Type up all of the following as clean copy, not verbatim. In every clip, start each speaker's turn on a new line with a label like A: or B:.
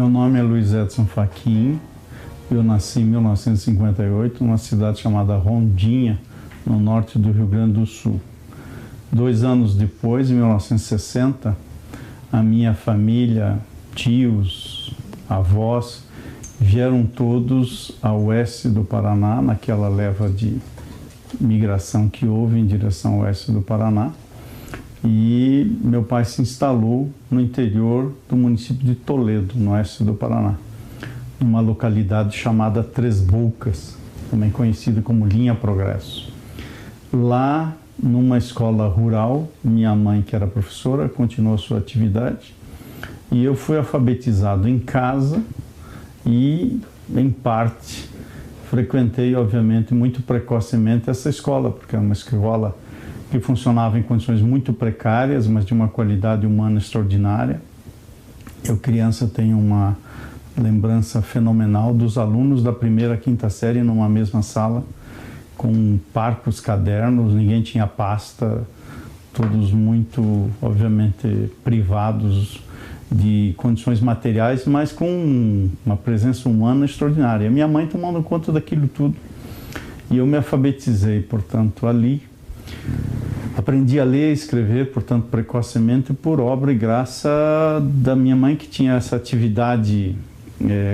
A: Meu nome é Luiz Edson Fachin, eu nasci em 1958 numa cidade chamada Rondinha, no norte do Rio Grande do Sul. 2 anos depois, em 1960, a minha família, tios, avós, vieram todos a oeste do Paraná, naquela leva de migração que houve em direção ao oeste do Paraná. E meu pai se instalou no interior do município de Toledo, no oeste do Paraná, numa localidade chamada Três Bocas, também conhecida como Linha Progresso. Lá, numa escola rural, minha mãe, que era professora, continuou sua atividade, e eu fui alfabetizado em casa e, em parte, frequentei, obviamente, muito precocemente essa escola, porque é uma escola que funcionava em condições muito precárias, mas de uma qualidade humana extraordinária. Eu, criança, tenho uma lembrança fenomenal dos alunos da primeira à quinta série numa mesma sala, com parcos cadernos, ninguém tinha pasta, todos muito, obviamente, privados de condições materiais, mas com uma presença humana extraordinária. Minha mãe tomando conta daquilo tudo. E eu me alfabetizei, portanto, ali. Aprendi a ler e escrever, portanto, precocemente, por obra e graça da minha mãe, que tinha essa atividade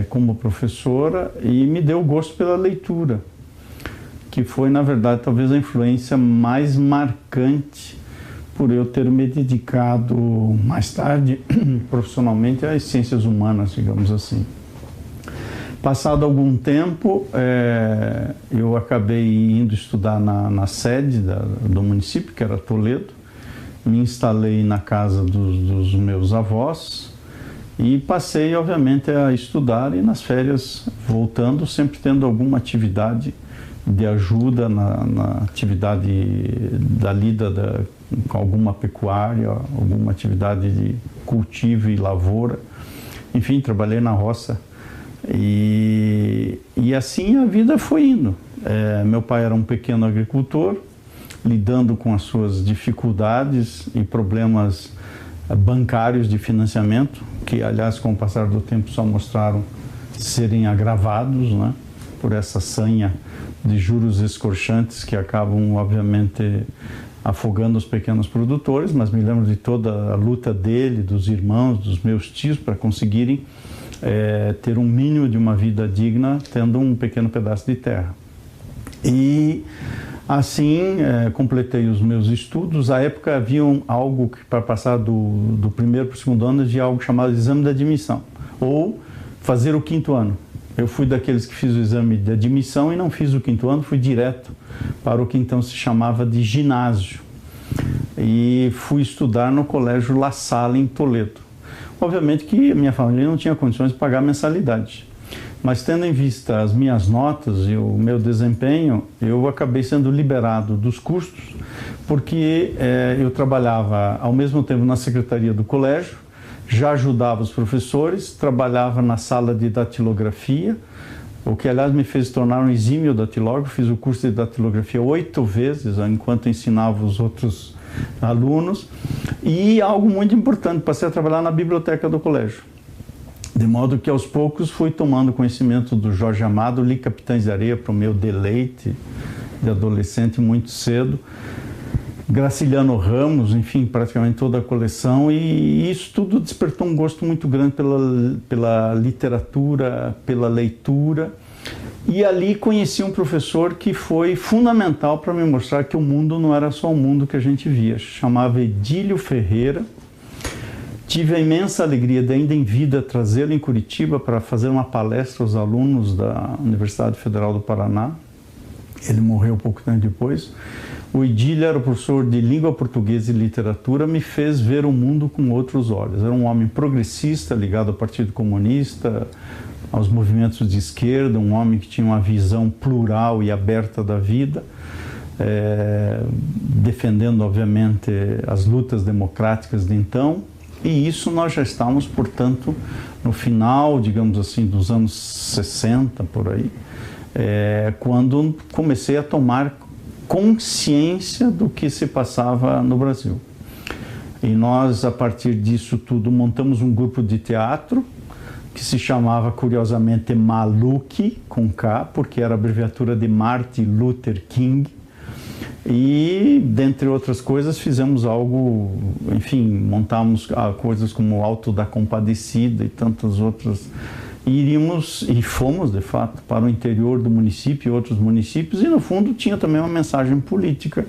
A: como professora, e me deu gosto pela leitura, que foi, na verdade, talvez a influência mais marcante por eu ter me dedicado mais tarde, profissionalmente, às ciências humanas, digamos assim. Passado algum tempo, eu acabei indo estudar na sede do município, que era Toledo. Me instalei na casa dos meus avós e passei, obviamente, a estudar e nas férias, voltando, sempre tendo alguma atividade de ajuda na atividade da lida com alguma pecuária, alguma atividade de cultivo e lavoura. Enfim, trabalhei na roça. E assim a vida foi indo. Meu pai era um pequeno agricultor, lidando com as suas dificuldades e problemas bancários de financiamento, que, aliás, com o passar do tempo só mostraram serem agravados, né, por essa sanha de juros escorchantes que acabam, obviamente, afogando os pequenos produtores. Mas me lembro de toda a luta dele, dos irmãos, dos meus tios, para conseguirem ter um mínimo de uma vida digna, tendo um pequeno pedaço de terra. E assim completei os meus estudos. À época havia algo que, para passar do primeiro para o segundo ano, havia algo chamado exame de admissão, ou fazer o 5º ano. Eu fui daqueles que fiz o exame de admissão e não fiz o 5º ano, fui direto para o que então se chamava de ginásio. E fui estudar no Colégio La Salle, em Toledo. Obviamente que minha família não tinha condições de pagar mensalidade, mas tendo em vista as minhas notas e o meu desempenho, eu acabei sendo liberado dos custos, porque eu trabalhava ao mesmo tempo na secretaria do colégio, já ajudava os professores, trabalhava na sala de datilografia, o que, aliás, me fez tornar um exímio datilógrafo. Fiz o curso de datilografia 8 vezes, enquanto ensinava os outros alunos. E algo muito importante, passei a trabalhar na biblioteca do colégio. De modo que, aos poucos, fui tomando conhecimento do Jorge Amado, li Capitães de Areia para o meu deleite de adolescente muito cedo. Graciliano Ramos, enfim, praticamente toda a coleção, e isso tudo despertou um gosto muito grande pela literatura, pela leitura. E ali conheci um professor que foi fundamental para me mostrar que o mundo não era só o mundo que a gente via. Chamava Edílio Ferreira. Tive a imensa alegria de, ainda em vida, trazê-lo em Curitiba para fazer uma palestra aos alunos da Universidade Federal do Paraná. Ele morreu pouco tempo depois. O Edílio era o professor de língua portuguesa e literatura, me fez ver o mundo com outros olhos. Era um homem progressista, ligado ao Partido Comunista, aos movimentos de esquerda, um homem que tinha uma visão plural e aberta da vida, defendendo, obviamente, as lutas democráticas de então. E isso nós já estávamos, portanto, no final, digamos assim, dos anos 60, por aí, quando comecei a tomar consciência do que se passava no Brasil. E nós, a partir disso tudo, montamos um grupo de teatro que se chamava, curiosamente, Maluk, com K, porque era a abreviatura de Martin Luther King. E, dentre outras coisas, fizemos algo, enfim, montamos coisas como o Alto da Compadecida e tantas outras. E fomos, de fato, para o interior do município e outros municípios, e, no fundo, tinha também uma mensagem política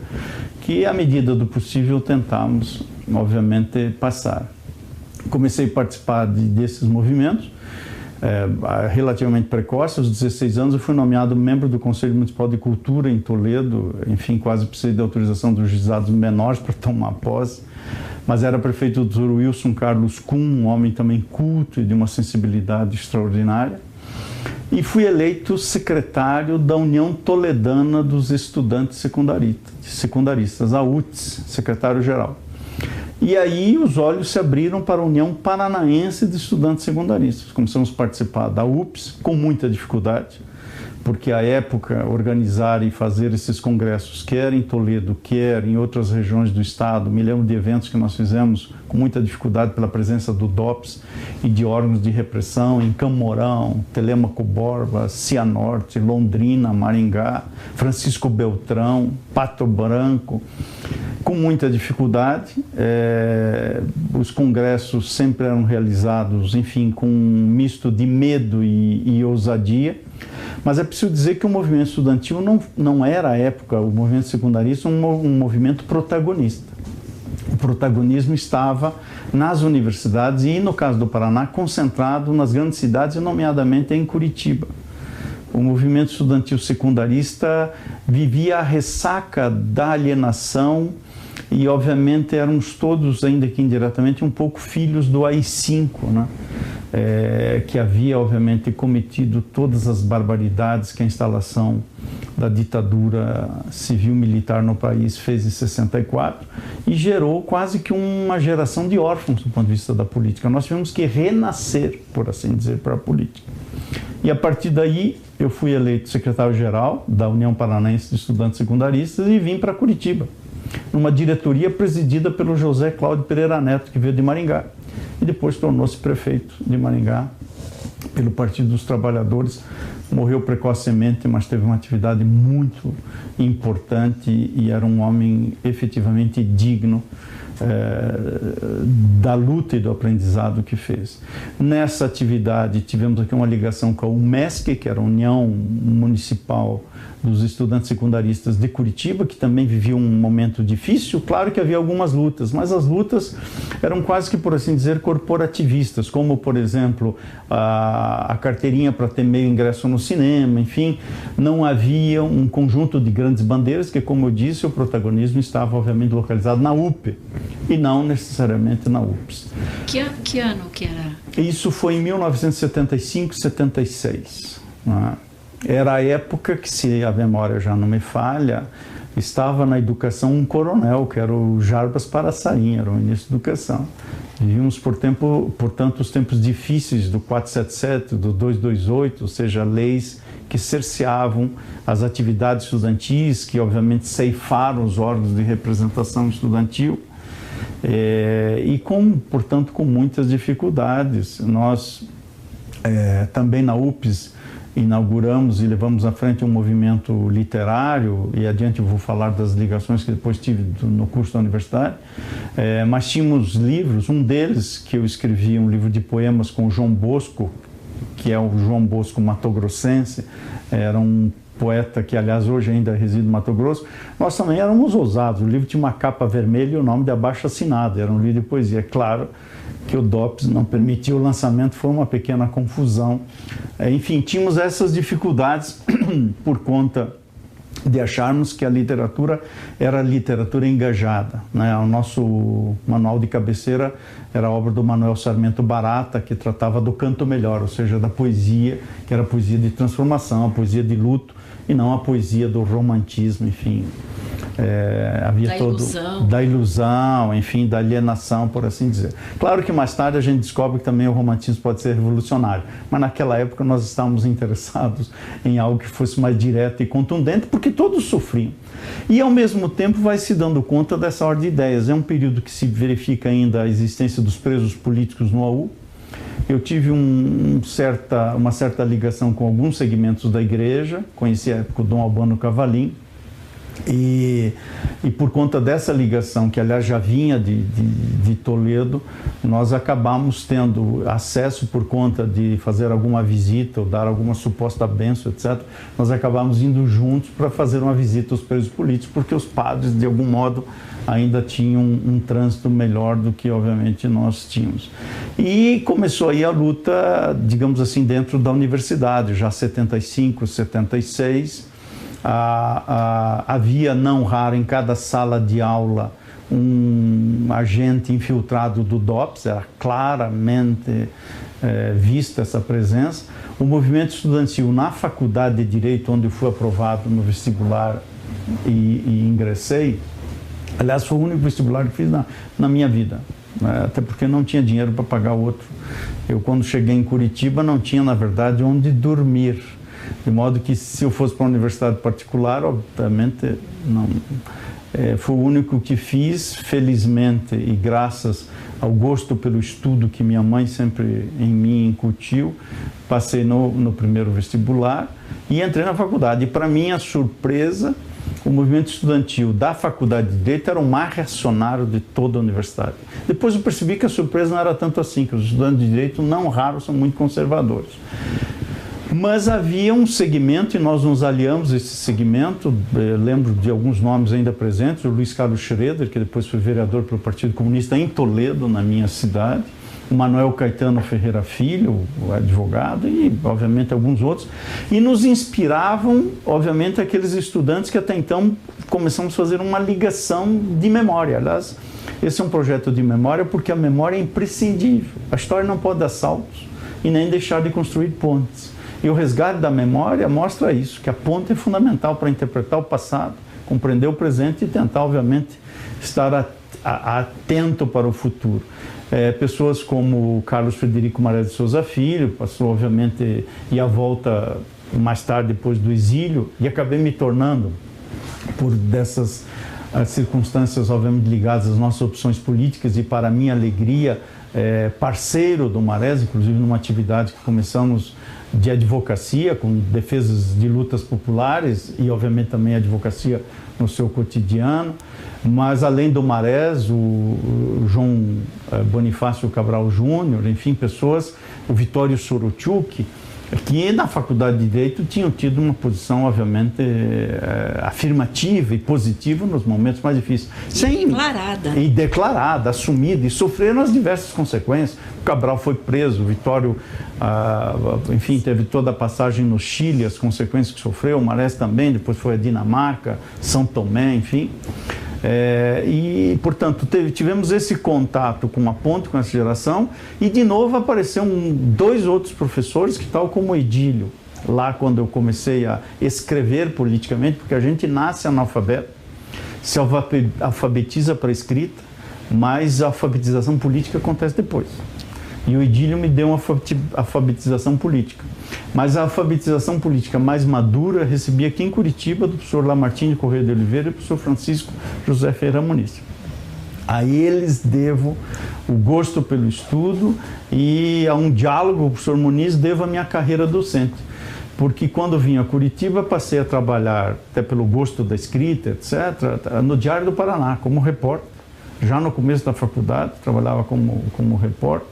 A: que, à medida do possível, tentamos, obviamente, passar. Comecei a participar desses movimentos, relativamente precoce. Aos 16 anos eu fui nomeado membro do Conselho Municipal de Cultura em Toledo, enfim, quase precisei de autorização dos juizados menores para tomar posse, mas era prefeito do Dr. Wilson Carlos Kuhn, um homem também culto e de uma sensibilidade extraordinária, e fui eleito secretário da União Toledana dos Estudantes Secundaristas, a UTS, secretário-geral. E aí os olhos se abriram para a União Paranaense de Estudantes Secundaristas. Começamos a participar da UPS com muita dificuldade, porque à época organizar e fazer esses congressos, quer em Toledo, quer em outras regiões do estado, me lembro de eventos que nós fizemos com muita dificuldade pela presença do DOPS e de órgãos de repressão em Camorão, Telêmaco Borba, Cianorte, Londrina, Maringá, Francisco Beltrão, Pato Branco, com muita dificuldade. Os congressos sempre eram realizados, enfim, com um misto de medo e ousadia. Mas é preciso dizer que o movimento estudantil não era, à época, o movimento secundarista, um movimento protagonista. O protagonismo estava nas universidades e, no caso do Paraná, concentrado nas grandes cidades, nomeadamente em Curitiba. O movimento estudantil secundarista vivia a ressaca da alienação e, obviamente, éramos todos, ainda que indiretamente, um pouco filhos do AI-5, né? Que havia, obviamente, cometido todas as barbaridades que a instalação da ditadura civil-militar no país fez em 64 e gerou quase que uma geração de órfãos do ponto de vista da política. Nós tivemos que renascer, por assim dizer, para a política. E a partir daí eu fui eleito secretário-geral da União Paranaense de Estudantes Secundaristas e vim para Curitiba, numa diretoria presidida pelo José Cláudio Pereira Neto, que veio de Maringá, e depois tornou-se prefeito de Maringá pelo Partido dos Trabalhadores. Morreu precocemente, mas teve uma atividade muito importante e era um homem efetivamente digno da luta e do aprendizado que fez. Nessa atividade tivemos aqui uma ligação com a UMESC, que era a União Municipal dos Estudantes Secundaristas de Curitiba, que também vivia um momento difícil. Claro que havia algumas lutas, mas as lutas eram quase que, por assim dizer, corporativistas, como, por exemplo, a carteirinha para ter meio ingresso no cinema, enfim. Não havia um conjunto de grandes bandeiras, que, como eu disse, o protagonismo estava, obviamente, localizado na UP e não necessariamente na UPS.
B: Que ano que era?
A: Isso foi em 1975, 76, né? Era a época que, se a memória já não me falha, estava na educação um coronel, que era o Jarbas Paraçaim, era o ministro da Educação. Vivíamos, portanto, os tempos difíceis do 477, do 228, ou seja, leis que cerceavam as atividades estudantis, que obviamente ceifaram os órgãos de representação estudantil, e, portanto, com muitas dificuldades. Nós, também na UPS, inauguramos e levamos à frente um movimento literário, e adiante eu vou falar das ligações que depois tive no curso da universidade, mas tínhamos livros, um deles que eu escrevi, um livro de poemas com o João Bosco, que é o João Bosco matogrossense, era um poeta que, aliás, hoje ainda reside no Mato Grosso. Nós também éramos ousados. O livro tinha uma capa vermelha e o nome de abaixo-assinado. Era um livro de poesia. Claro que o DOPS não permitiu o lançamento, foi uma pequena confusão. Enfim, tínhamos essas dificuldades por conta de acharmos que a literatura era literatura engajada, né? O nosso manual de cabeceira era a obra do Manuel Sarmento Barata, que tratava do canto melhor, ou seja, da poesia, que era a poesia de transformação, a poesia de luto, e não a poesia do romantismo, enfim. Havia da ilusão, enfim, da alienação, por assim dizer. Claro que mais tarde a gente descobre que também o romantismo pode ser revolucionário, mas naquela época nós estávamos interessados em algo que fosse mais direto e contundente, porque todos sofriam. E ao mesmo tempo vai se dando conta dessa ordem de ideias. É um período que se verifica ainda a existência dos presos políticos no AU, Eu tive uma certa ligação com alguns segmentos da igreja, conheci a época o Dom Albano Cavalim, e por conta dessa ligação, que aliás já vinha de Toledo, nós acabamos tendo acesso, por conta de fazer alguma visita ou dar alguma suposta bênção, etc. Nós acabamos indo juntos para fazer uma visita aos presos políticos, porque os padres, de algum modo, ainda tinham um trânsito melhor do que, obviamente, nós tínhamos. E começou aí a luta, digamos assim, dentro da universidade, já 75, 76, havia, não raro, em cada sala de aula um agente infiltrado do DOPS, era claramente vista essa presença. O movimento estudantil na Faculdade de Direito, onde eu fui aprovado no vestibular e ingressei, aliás, foi o único vestibular que fiz na minha vida, até porque não tinha dinheiro para pagar outro. Eu, quando cheguei em Curitiba, não tinha, na verdade, onde dormir. De modo que, se eu fosse para uma universidade particular, obviamente, não. Foi o único que fiz, felizmente, e graças ao gosto pelo estudo que minha mãe sempre em mim incutiu, passei no primeiro vestibular e entrei na faculdade. E, para minha surpresa, o movimento estudantil da Faculdade de Direito era o mais reacionário de toda a universidade. Depois eu percebi que a surpresa não era tanto assim, que os estudantes de Direito, não raro, são muito conservadores. Mas havia um segmento, e nós nos aliamos a esse segmento. Lembro de alguns nomes ainda presentes: o Luiz Carlos Schroeder, que depois foi vereador pelo Partido Comunista em Toledo, na minha cidade, o Manuel Caetano Ferreira Filho, o advogado, e obviamente alguns outros. E nos inspiravam, obviamente, aqueles estudantes que até então começamos a fazer uma ligação de memória. Aliás, esse é um projeto de memória porque a memória é imprescindível. A história não pode dar saltos e nem deixar de construir pontes. E o resgate da memória mostra isso, que a ponte é fundamental para interpretar o passado, compreender o presente e tentar, obviamente, estar atento para o futuro. Pessoas como Carlos Frederico Maria de Souza Filho, passou, obviamente, e a volta mais tarde, depois do exílio, e acabei me tornando, por dessas circunstâncias, obviamente, ligadas às nossas opções políticas, e para minha alegria, parceiro do Marés, inclusive numa atividade que começamos de advocacia, com defesas de lutas populares e, obviamente, também advocacia no seu cotidiano. Mas, além do Marés, o João Bonifácio Cabral Júnior, enfim, pessoas, o Vitório Sorochuk, que na Faculdade de Direito tinham tido uma posição, obviamente, afirmativa e positiva nos momentos mais difíceis. E declarada, assumida, e sofreram as diversas consequências. O Cabral foi preso, o Vitório, enfim, teve toda a passagem no Chile, as consequências que sofreu, o Marés também, depois foi a Dinamarca, São Tomé, enfim. E, portanto, tivemos esse contato com a ponte, com essa geração, e de novo apareceram dois outros professores, que tal como o Edílio, lá quando eu comecei a escrever politicamente, porque a gente nasce analfabeto, se alfabetiza para a escrita, mas a alfabetização política acontece depois. E o Edílio me deu uma alfabetização política. Mas a alfabetização política mais madura recebi aqui em Curitiba, do professor Lamartine Correia de Oliveira e do professor Francisco José Ferreira Muniz. A eles devo o gosto pelo estudo, e a um diálogo com o professor Muniz devo a minha carreira docente. Porque quando vim a Curitiba, passei a trabalhar, até pelo gosto da escrita, etc., no Diário do Paraná, como repórter. Já no começo da faculdade, trabalhava como repórter.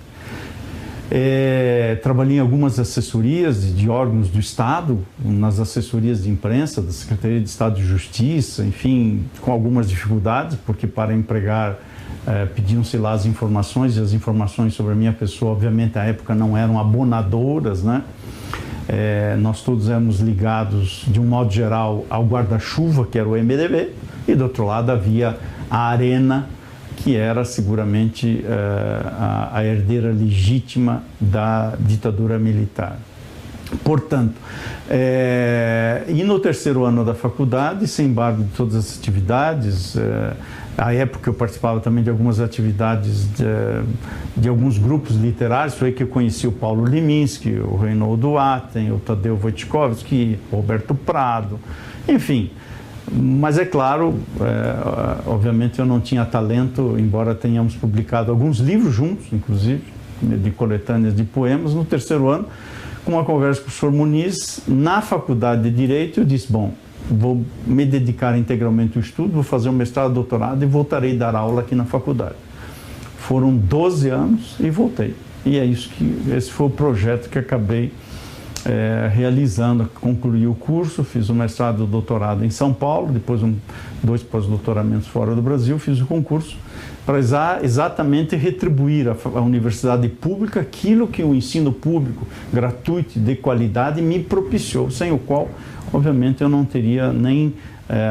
A: Trabalhei em algumas assessorias de órgãos do Estado, nas assessorias de imprensa, da Secretaria de Estado de Justiça, enfim, com algumas dificuldades, porque para empregar pediam-se lá as informações, e as informações sobre a minha pessoa, obviamente, à época não eram abonadoras, né? Nós todos éramos ligados, de um modo geral, ao guarda-chuva, que era o MDB, e do outro lado havia a Arena, que era seguramente a herdeira legítima da ditadura militar. Portanto, e no terceiro ano da faculdade, sem embargo de todas as atividades, à época eu participava também de algumas atividades de alguns grupos literários, foi aí que eu conheci o Paulo Liminski, o Reinaldo Atten, o Tadeu Wojtkowski, o Roberto Prado, enfim. Mas é claro, obviamente eu não tinha talento, embora tenhamos publicado alguns livros juntos, inclusive, de coletâneas de poemas. No terceiro ano, com uma conversa com o professor Muniz, na faculdade de Direito, eu disse, bom, vou me dedicar integralmente ao estudo, vou fazer um mestrado, doutorado e voltarei a dar aula aqui na faculdade. Foram 12 anos e voltei. E é isso esse foi o projeto que acabei realizando. Concluí o curso, fiz o mestrado e o doutorado em São Paulo, depois 2 pós-doutoramentos fora do Brasil, fiz o concurso para exatamente retribuir à universidade pública aquilo que o ensino público gratuito de qualidade me propiciou, sem o qual, obviamente, eu não teria nem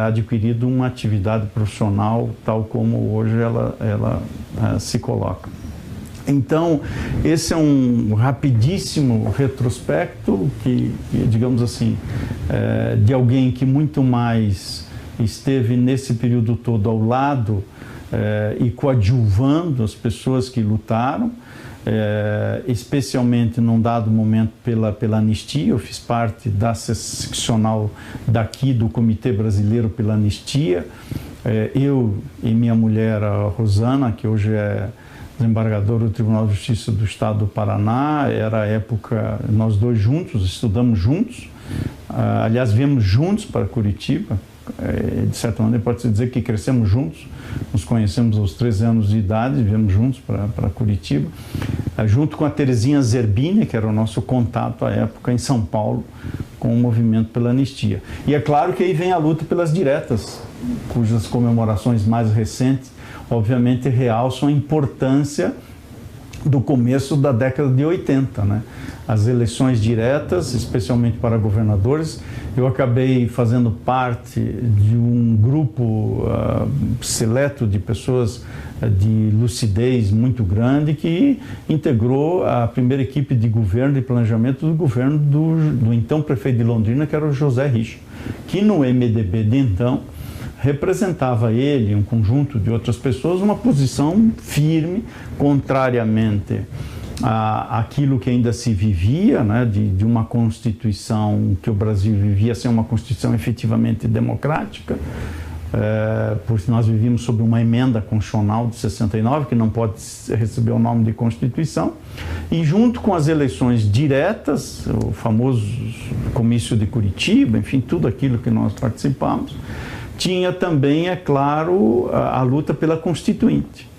A: adquirido uma atividade profissional tal como hoje ela se coloca. Então, esse é um rapidíssimo retrospecto que digamos assim, de alguém que muito mais esteve nesse período todo ao lado e coadjuvando as pessoas que lutaram, especialmente num dado momento pela anistia. Eu fiz parte da seccional daqui do Comitê Brasileiro pela Anistia. Eu e minha mulher, a Rosana, que hoje é desembargadora do Tribunal de Justiça do Estado do Paraná, era a época, nós dois juntos, estudamos juntos, aliás, viemos juntos para Curitiba, de certa maneira pode-se dizer que crescemos juntos, nos conhecemos aos 13 anos de idade, viemos juntos para Curitiba, junto com a Terezinha Zerbini, que era o nosso contato à época em São Paulo, com o movimento pela anistia. E é claro que aí vem a luta pelas diretas, cujas comemorações mais recentes obviamente realçam a importância do começo da década de 80, né? As eleições diretas, especialmente para governadores. Eu acabei fazendo parte de um grupo seleto de pessoas de lucidez muito grande que integrou a primeira equipe de governo e planejamento do governo do então prefeito de Londrina, que era o José Richa, que no MDB de então representava ele, um conjunto de outras pessoas, uma posição firme, contrariamente àquilo que ainda se vivia, né, de uma Constituição que o Brasil vivia sem uma Constituição efetivamente democrática, porque nós vivíamos sob uma emenda constitucional de 69, que não pode receber o nome de Constituição, e junto com as eleições diretas, o famoso comício de Curitiba, enfim, tudo aquilo que nós participamos, tinha também, é claro, a luta pela Constituinte.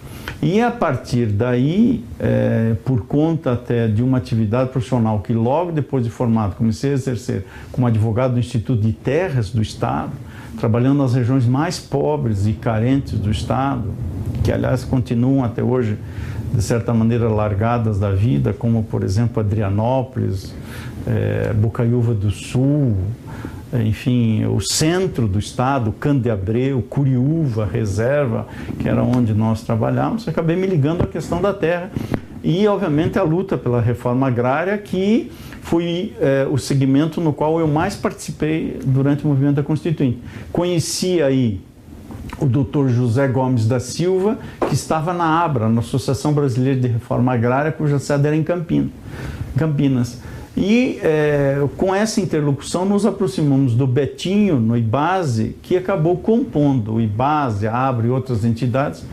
A: E a partir daí, por conta até de uma atividade profissional que logo depois de formado comecei a exercer como advogado do Instituto de Terras do Estado, trabalhando nas regiões mais pobres e carentes do Estado, que aliás continuam até hoje, de certa maneira, largadas da vida, como por exemplo Adrianópolis, Bocaiúva do Sul, enfim, o centro do estado, Candeabreu, Curiúva, Reserva, que era onde nós trabalhávamos. Acabei me ligando à questão da terra e, obviamente, a luta pela reforma agrária, que foi o segmento no qual eu mais participei durante o movimento da Constituinte. Conheci aí o Dr. José Gomes da Silva, que estava na ABRA, na Associação Brasileira de Reforma Agrária, cuja sede era em Campinas. E com essa interlocução nos aproximamos do Betinho, no IBASE, que acabou compondo, o IBASE, a ABRA e outras entidades,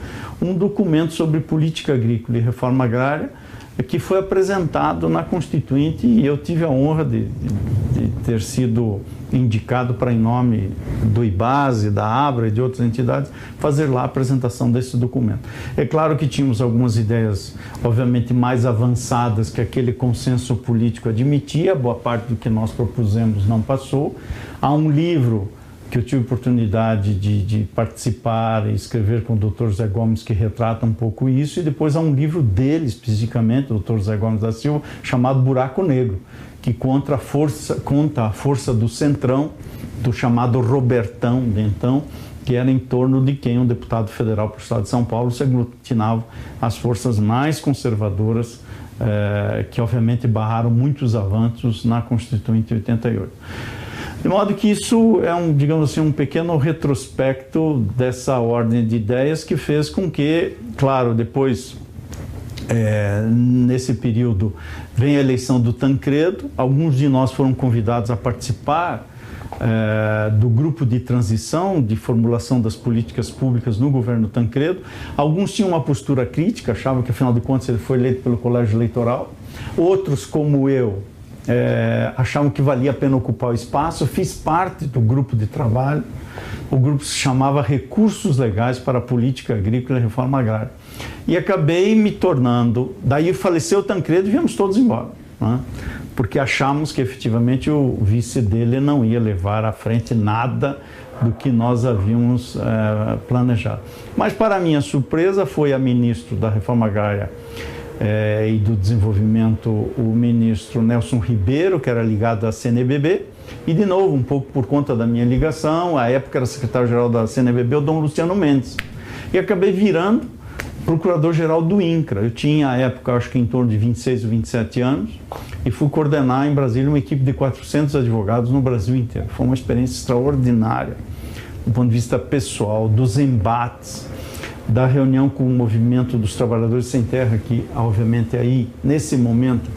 A: um documento sobre política agrícola e reforma agrária, que foi apresentado na Constituinte, e eu tive a honra de ter sido indicado para, em nome do IBASE, da ABRA e de outras entidades, fazer lá a apresentação desse documento. É claro que tínhamos algumas ideias, obviamente, mais avançadas que aquele consenso político admitia, boa parte do que nós propusemos não passou. Há um livro que eu tive oportunidade de participar e escrever com o Dr. José Gomes, que retrata um pouco isso, e depois há um livro dele, especificamente, do Dr. José Gomes da Silva, chamado Buraco Negro, que conta a força do Centrão, do chamado Robertão de então, que era em torno de quem um deputado federal para o Estado de São Paulo se aglutinava as forças mais conservadoras, que obviamente barraram muitos avanços na Constituinte de 88. De modo que isso é digamos assim, um pequeno retrospecto dessa ordem de ideias que fez com que, claro, depois, nesse período, vem a eleição do Tancredo. Alguns de nós foram convidados a participar do grupo de transição, de formulação das políticas públicas no governo Tancredo. Alguns tinham uma postura crítica, achavam que, afinal de contas, ele foi eleito pelo colégio eleitoral. Outros, como eu, achavam que valia a pena ocupar o espaço. Fiz parte do grupo de trabalho. O grupo se chamava Recursos Legais para a Política Agrícola e Reforma Agrária. E acabei me tornando... Daí faleceu o Tancredo e viemos todos embora, né? Porque achamos que efetivamente o vice dele não ia levar à frente nada do que nós havíamos planejado. Mas, para minha surpresa, foi a ministro da Reforma Agrária e do Desenvolvimento, o ministro Nelson Ribeiro, que era ligado à CNBB, e, de novo, um pouco por conta da minha ligação, à época era secretário-geral da CNBB, o Dom Luciano Mendes. E acabei virando procurador-geral do INCRA. Eu tinha, à época, acho que em torno de 26 ou 27 anos, e fui coordenar em Brasília uma equipe de 400 advogados no Brasil inteiro. Foi uma experiência extraordinária, do ponto de vista pessoal, dos embates, da reunião com o movimento dos trabalhadores sem terra, que, obviamente, aí, nesse momento,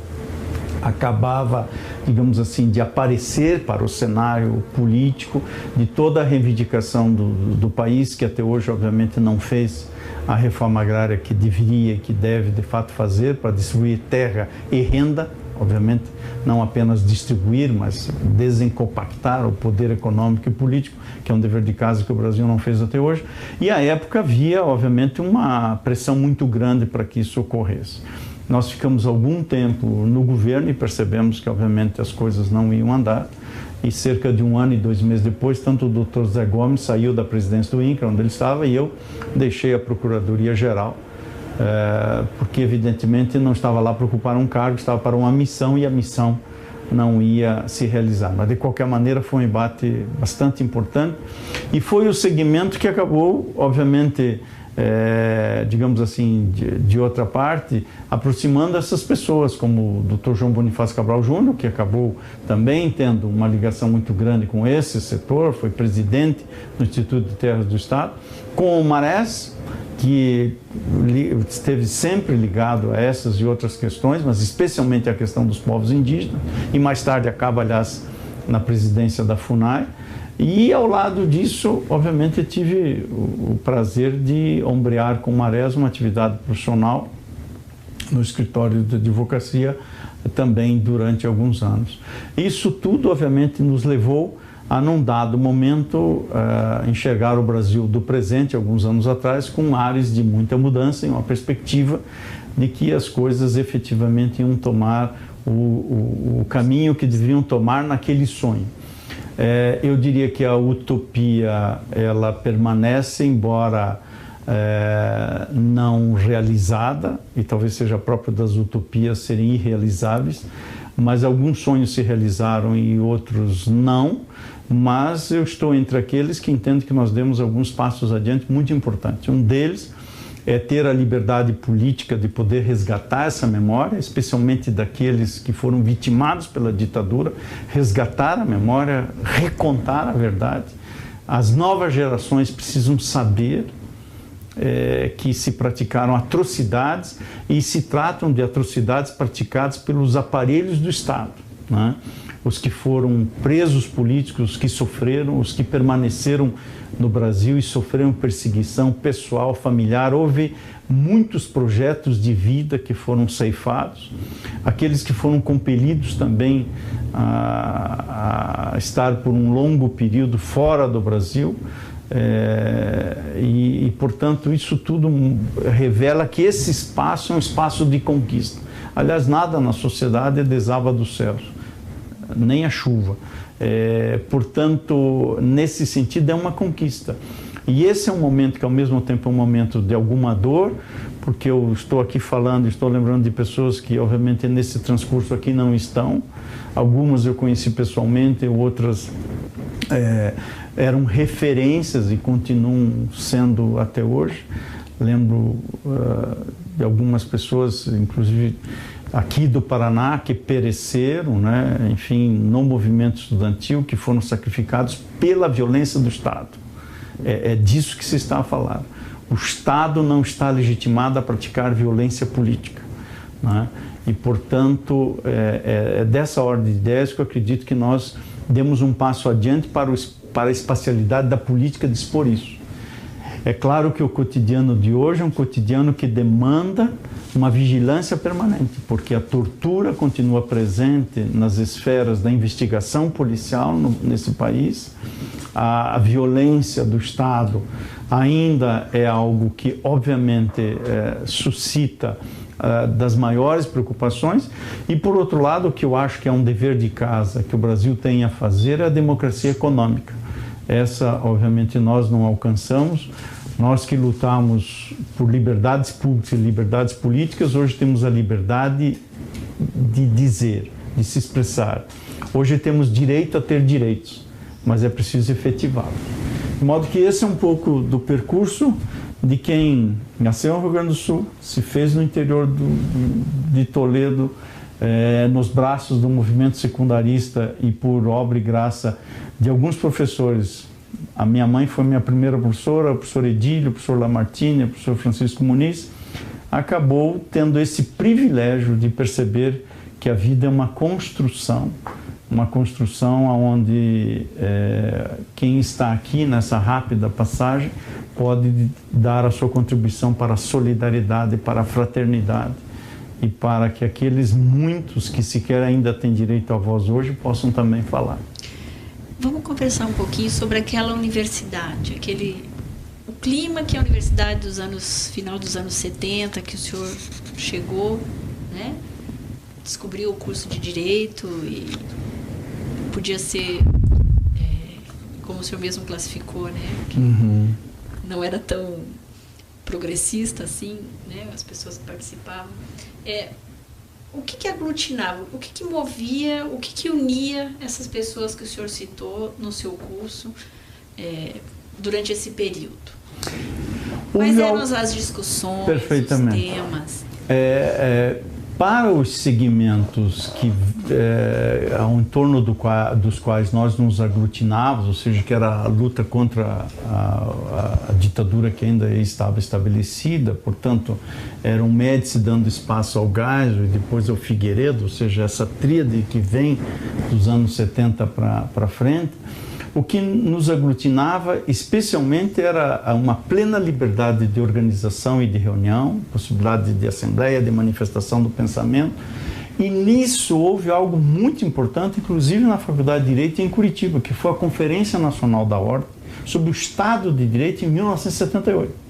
A: acabava, digamos assim, de aparecer para o cenário político, de toda a reivindicação do país, que até hoje, obviamente, não fez a reforma agrária que deveria e que deve, de fato, fazer para distribuir terra e renda, obviamente, não apenas distribuir, mas desencompactar o poder econômico e político, que é um dever de casa que o Brasil não fez até hoje. E, à época, havia, obviamente, uma pressão muito grande para que isso ocorresse. Nós ficamos algum tempo no governo e percebemos que, obviamente, as coisas não iam andar. E cerca de 1 ano e 2 meses depois, tanto o Dr. Zé Gomes saiu da presidência do INCRA, onde ele estava, e eu deixei a Procuradoria-Geral, porque, evidentemente, não estava lá para ocupar um cargo, estava para uma missão, e a missão não ia se realizar. Mas, de qualquer maneira, foi um embate bastante importante, e foi o segmento que acabou, obviamente, digamos assim, de outra parte, aproximando essas pessoas, como o Dr. João Bonifácio Cabral Júnior, que acabou também tendo uma ligação muito grande com esse setor, foi presidente do Instituto de Terras do Estado, com o Marés, que esteve sempre ligado a essas e outras questões, mas especialmente a questão dos povos indígenas, e mais tarde acaba, aliás, na presidência da FUNAI. E, ao lado disso, obviamente, eu tive o prazer de ombrear com o Marés uma atividade profissional no escritório de advocacia também durante alguns anos. Isso tudo, obviamente, nos levou a, num dado momento, enxergar o Brasil do presente, alguns anos atrás, com ares de muita mudança e uma perspectiva de que as coisas efetivamente iam tomar o caminho que deveriam tomar naquele sonho. Eu diria que a utopia, ela permanece, embora não realizada, e talvez seja próprio das utopias serem irrealizáveis, mas alguns sonhos se realizaram e outros não, mas eu estou entre aqueles que entendem que nós demos alguns passos adiante muito importantes. Um deles é ter a liberdade política de poder resgatar essa memória, especialmente daqueles que foram vitimados pela ditadura, resgatar a memória, recontar a verdade. As novas gerações precisam saber que se praticaram atrocidades, e se tratam de atrocidades praticadas pelos aparelhos do Estado, né? Os que foram presos políticos, os que sofreram, os que permaneceram no Brasil e sofreram perseguição pessoal, familiar. Houve muitos projetos de vida que foram ceifados, aqueles que foram compelidos também a estar por um longo período fora do Brasil. Portanto, isso tudo revela que esse espaço é um espaço de conquista. Aliás, nada na sociedade desaba dos céus, nem a chuva. Portanto, nesse sentido, é uma conquista. E esse é um momento que, ao mesmo tempo, é um momento de alguma dor, porque eu estou aqui falando, estou lembrando de pessoas que, obviamente, nesse transcurso aqui não estão. Algumas eu conheci pessoalmente, outras eram referências e continuam sendo até hoje. Lembro de algumas pessoas, inclusive aqui do Paraná, que pereceram, né, enfim, no movimento estudantil, que foram sacrificados pela violência do Estado. É disso que se está a falar. O Estado não está legitimado a praticar violência política, né? E, portanto, é dessa ordem de ideias que eu acredito que nós demos um passo adiante para a espacialidade da política de expor isso. É claro que o cotidiano de hoje é um cotidiano que demanda uma vigilância permanente, porque a tortura continua presente nas esferas da investigação policial nesse país, a violência do Estado ainda é algo que, obviamente, suscita das maiores preocupações, e, por outro lado, o que eu acho que é um dever de casa que o Brasil tem a fazer é a democracia econômica. Essa, obviamente, nós não alcançamos. Nós que lutamos por liberdades públicas e liberdades políticas, hoje temos a liberdade de dizer, de se expressar. Hoje temos direito a ter direitos, mas é preciso efetivá-los. De modo que esse é um pouco do percurso de quem nasceu no Rio Grande do Sul, se fez no interior de Toledo, nos braços do movimento secundarista e por obra e graça de alguns professores. A minha mãe foi minha primeira professora, o professor Edílio, o professor Lamartine, o professor Francisco Muniz. Acabou tendo esse privilégio de perceber que a vida é uma construção onde quem está aqui nessa rápida passagem pode dar a sua contribuição para a solidariedade, para a fraternidade e para que aqueles muitos que sequer ainda têm direito à voz hoje possam também falar.
B: Vamos conversar um pouquinho sobre aquela universidade, o clima que a universidade final dos anos 70, que o senhor chegou, né? Descobriu o curso de Direito e podia ser, como o senhor mesmo classificou, né? Que não era tão progressista assim, né? As pessoas que participavam. O que aglutinava, o que movia, o que unia essas pessoas que o senhor citou no seu curso durante esse período? Quais eram as discussões, os temas?
A: Para os segmentos em torno dos quais nós nos aglutinávamos, ou seja, que era a luta contra a ditadura que ainda estava estabelecida, portanto, era o Médici dando espaço ao Geisel e depois ao Figueiredo, ou seja, essa tríade que vem dos anos 70 para frente. O que nos aglutinava especialmente era uma plena liberdade de organização e de reunião, possibilidade de assembleia, de manifestação do pensamento. E nisso houve algo muito importante, inclusive na Faculdade de Direito em Curitiba, que foi a Conferência Nacional da Ordem sobre o Estado de Direito em 1978.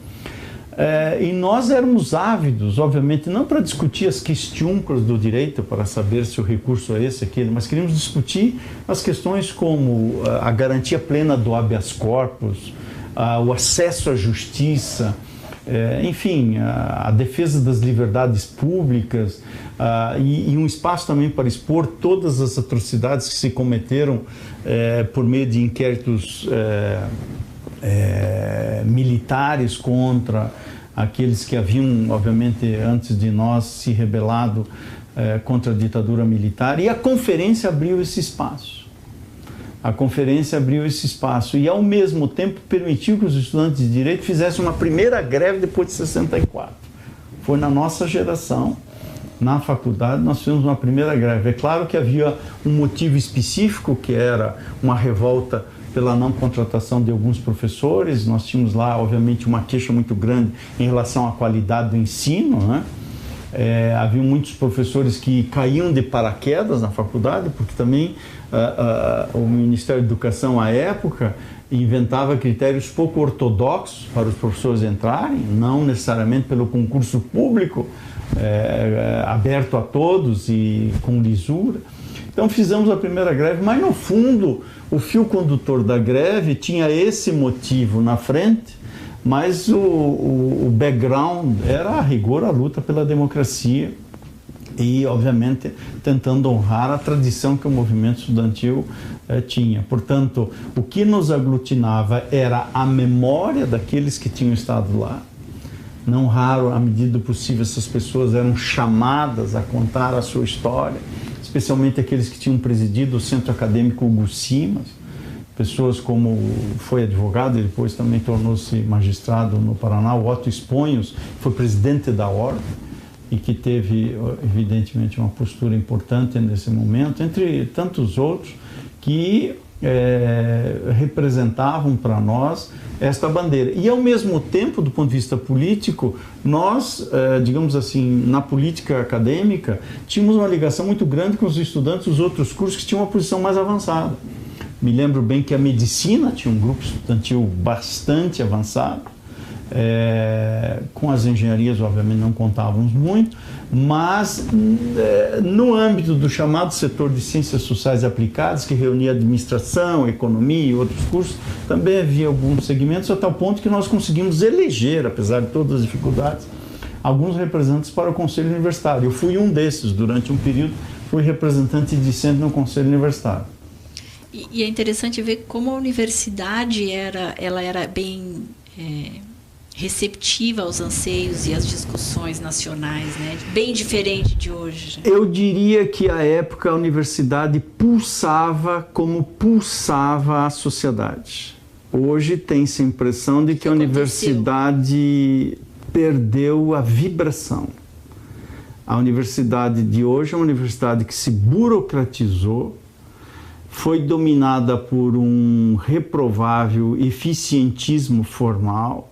A: E nós éramos ávidos, obviamente, não para discutir as questiúnculas do direito, para saber se o recurso é esse, aquele, mas queríamos discutir as questões como a garantia plena do habeas corpus, o acesso à justiça, enfim, a defesa das liberdades públicas e um espaço também para expor todas as atrocidades que se cometeram por meio de inquéritos militares contra aqueles que haviam, obviamente, antes de nós, se rebelado contra a ditadura militar. E a conferência abriu esse espaço. E, ao mesmo tempo, permitiu que os estudantes de Direito fizessem uma primeira greve depois de 64. Foi na nossa geração, na faculdade, nós fizemos uma primeira greve. É claro que havia um motivo específico, que era uma revolta pela não contratação de alguns professores. Nós tínhamos lá, obviamente, uma queixa muito grande em relação à qualidade do ensino, né? Havia muitos professores que caíam de paraquedas na faculdade, porque também o Ministério da Educação, à época, inventava critérios pouco ortodoxos para os professores entrarem, não necessariamente pelo concurso público, aberto a todos e com lisura. Então fizemos a primeira greve, mas no fundo o fio condutor da greve tinha esse motivo na frente, mas o background era, a rigor, a luta pela democracia e, obviamente, tentando honrar a tradição que o movimento estudantil tinha. Portanto, o que nos aglutinava era a memória daqueles que tinham estado lá. Não raro, à medida do possível, essas pessoas eram chamadas a contar a sua história, especialmente aqueles que tinham presidido o Centro Acadêmico Hugo Simas, pessoas como foi advogado e depois também tornou-se magistrado no Paraná, o Otto Esponhos, foi presidente da Ordem e que teve, evidentemente, uma postura importante nesse momento, entre tantos outros que representavam para nós esta bandeira. E, ao mesmo tempo, do ponto de vista político, nós, digamos assim, na política acadêmica, tínhamos uma ligação muito grande com os estudantes dos outros cursos que tinham uma posição mais avançada. Me lembro bem que a medicina tinha um grupo estudantil bastante avançado. Com as engenharias, obviamente, não contávamos muito, mas no âmbito do chamado setor de ciências sociais aplicadas, que reunia administração, economia e outros cursos, também havia alguns segmentos, a tal ponto que nós conseguimos eleger, apesar de todas as dificuldades, alguns representantes para o Conselho Universitário. Eu fui um desses durante um período, fui representante discente no Conselho Universitário.
B: E é interessante ver como a universidade ela era bem receptiva aos anseios e às discussões nacionais, né? Bem diferente de hoje.
A: Eu diria que à época a universidade pulsava como pulsava a sociedade. Hoje tem-se a impressão de que a universidade perdeu a vibração. A universidade de hoje é uma universidade que se burocratizou, foi dominada por um reprovável eficientismo formal,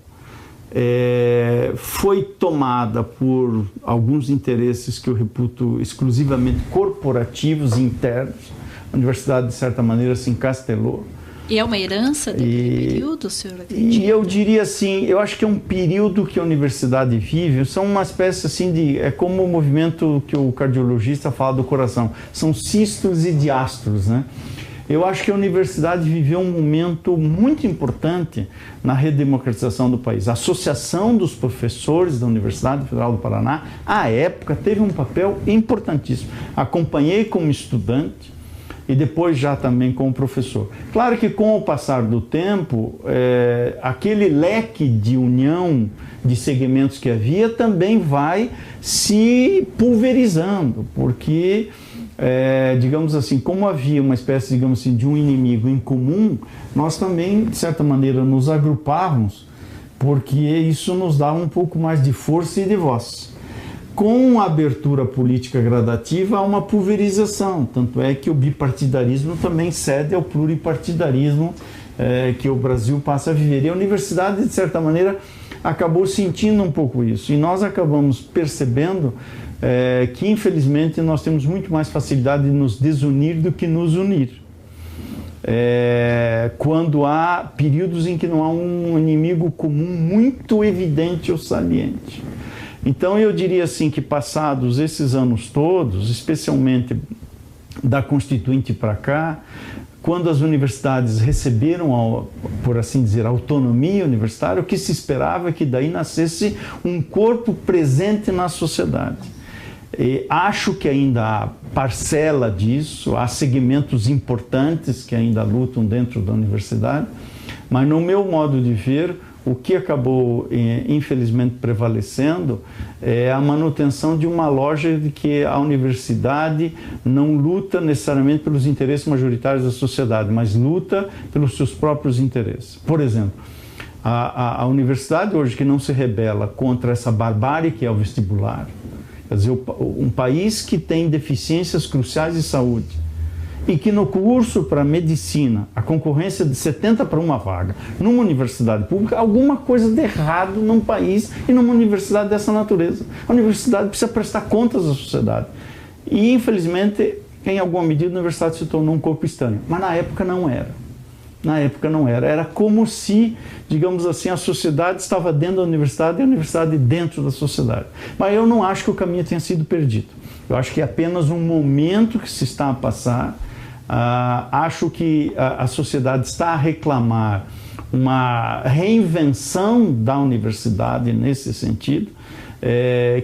A: foi tomada por alguns interesses que eu reputo exclusivamente corporativos internos. A universidade, de certa maneira, se encastelou.
B: E é uma herança daquele período, senhor acredita?
A: E eu diria assim, eu acho que é um período que a universidade vive, são uma espécie assim de... É como o movimento que o cardiologista fala do coração, são sístoles e diástoles, né? Eu acho que a universidade viveu um momento muito importante na redemocratização do país. A Associação dos Professores da Universidade Federal do Paraná, à época, teve um papel importantíssimo. Acompanhei como estudante e depois já também como professor. Claro que com o passar do tempo, aquele leque de união de segmentos que havia também vai se pulverizando, porque... digamos assim, como havia uma espécie, digamos assim, de um inimigo em comum, nós também, de certa maneira, nos agrupávamos, porque isso nos dava um pouco mais de força e de voz. Com a abertura política gradativa, há uma pulverização, tanto é que o bipartidarismo também cede ao pluripartidarismo que o Brasil passa a viver. E a universidade, de certa maneira, acabou sentindo um pouco isso, e nós acabamos percebendo que, infelizmente, nós temos muito mais facilidade de nos desunir do que nos unir. Quando há períodos em que não há um inimigo comum muito evidente ou saliente. Então, eu diria assim que, passados esses anos todos, especialmente da Constituinte para cá, quando as universidades receberam, por assim dizer, a autonomia universitária, o que se esperava é que daí nascesse um corpo presente na sociedade. E acho que ainda há parcela disso, há segmentos importantes que ainda lutam dentro da universidade, mas no meu modo de ver, o que acabou, infelizmente, prevalecendo é a manutenção de uma lógica de que a universidade não luta necessariamente pelos interesses majoritários da sociedade, mas luta pelos seus próprios interesses. Por exemplo, a universidade hoje que não se rebela contra essa barbárie que é o vestibular, quer dizer, um país que tem deficiências cruciais de saúde, e que no curso para medicina, a concorrência de 70 para uma vaga, numa universidade pública, alguma coisa de errado num país e numa universidade dessa natureza. A universidade precisa prestar contas à sociedade. E, infelizmente, em alguma medida, a universidade se tornou um corpo estranho. Mas na época não era. Na época não era. Era como se, digamos assim, a sociedade estava dentro da universidade e a universidade dentro da sociedade. Mas eu não acho que o caminho tenha sido perdido. Eu acho que é apenas um momento que se está a passar. Acho que a sociedade está a reclamar uma reinvenção da universidade nesse sentido,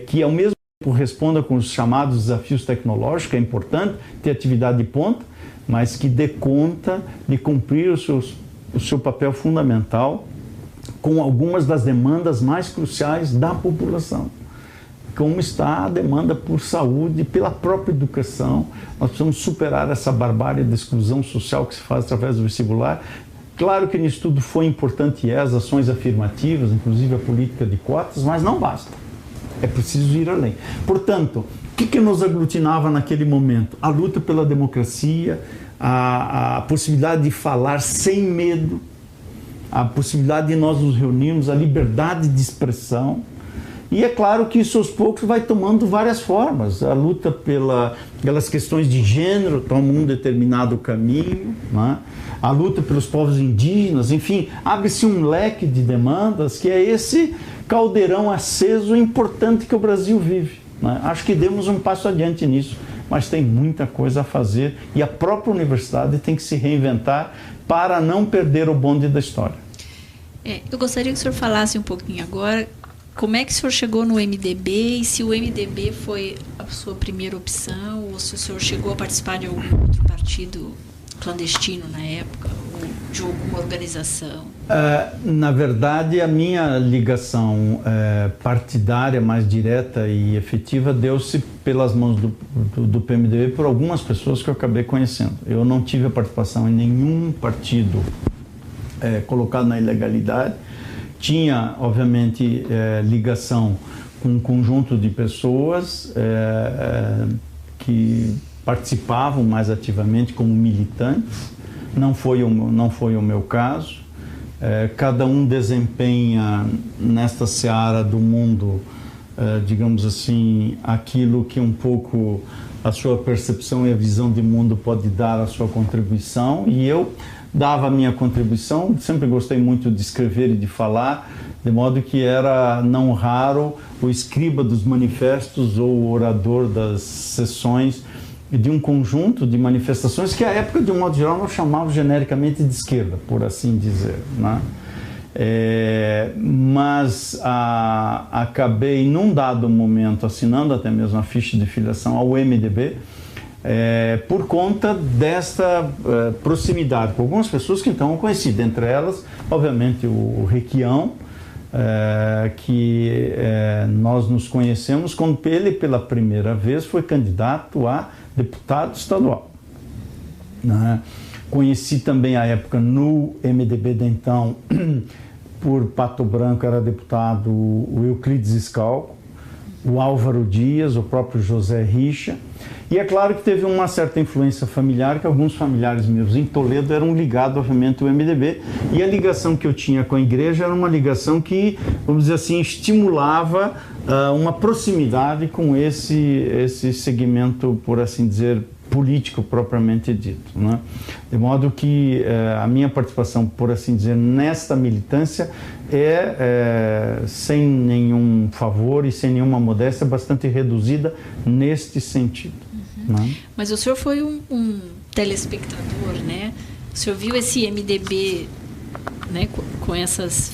A: que ao mesmo tempo responda com os chamados desafios tecnológicos, que é importante ter atividade de ponta, mas que dê conta de cumprir o seu papel fundamental com algumas das demandas mais cruciais da população. Como está a demanda por saúde, pela própria educação. Nós precisamos superar essa barbárie da exclusão social que se faz através do vestibular. Claro que nisso tudo foi importante as ações afirmativas, inclusive a política de cotas, mas não basta. É preciso ir além. Portanto, o que nos aglutinava naquele momento? A luta pela democracia, a possibilidade de falar sem medo, a possibilidade de nós nos reunirmos, a liberdade de expressão. E é claro que isso aos poucos vai tomando várias formas. A luta pelas questões de gênero toma um determinado caminho, né? A luta pelos povos indígenas, enfim, abre-se um leque de demandas que é esse caldeirão aceso importante que o Brasil vive, né? Acho que demos um passo adiante nisso, mas tem muita coisa a fazer e a própria universidade tem que se reinventar para não perder o bonde da história.
B: Eu gostaria que o senhor falasse um pouquinho agora como é que o senhor chegou no MDB e se o MDB foi a sua primeira opção ou se o senhor chegou a participar de algum outro partido clandestino na época ou de alguma organização?
A: Na verdade, a minha ligação partidária mais direta e efetiva deu-se pelas mãos do PMDB por algumas pessoas que eu acabei conhecendo. Eu não tive a participação em nenhum partido colocado na ilegalidade. Tinha, obviamente, ligação com um conjunto de pessoas que participavam mais ativamente como militantes. Não foi o meu caso. Cada um desempenha nesta seara do mundo, digamos assim, aquilo que um pouco a sua percepção e a visão de mundo pode dar a sua contribuição. E eu dava a minha contribuição, sempre gostei muito de escrever e de falar, de modo que era não raro o escriba dos manifestos ou o orador das sessões de um conjunto de manifestações que, à época, de um modo geral, nós chamávamos genericamente de esquerda, por assim dizer, né? Mas acabei, num dado momento, assinando até mesmo a ficha de filiação ao MDB, por conta desta proximidade com algumas pessoas que então eu conheci, dentre elas, obviamente, o Requião, que nós nos conhecemos quando ele, pela primeira vez, foi candidato a deputado estadual, né? Conheci também à época no MDB de então, por Pato Branco, era deputado o Euclides Scalco, o Álvaro Dias, o próprio José Richa. E é claro que teve uma certa influência familiar, que alguns familiares meus em Toledo eram ligados, obviamente, ao MDB. E a ligação que eu tinha com a igreja era uma ligação que, vamos dizer assim, estimulava uma proximidade com esse segmento, por assim dizer, político propriamente dito, né? De modo que a minha participação, por assim dizer, nesta militância sem nenhum favor e sem nenhuma modéstia, bastante reduzida neste sentido. Né?
B: Mas o senhor foi um telespectador, né? O senhor viu esse MDB, né, com essas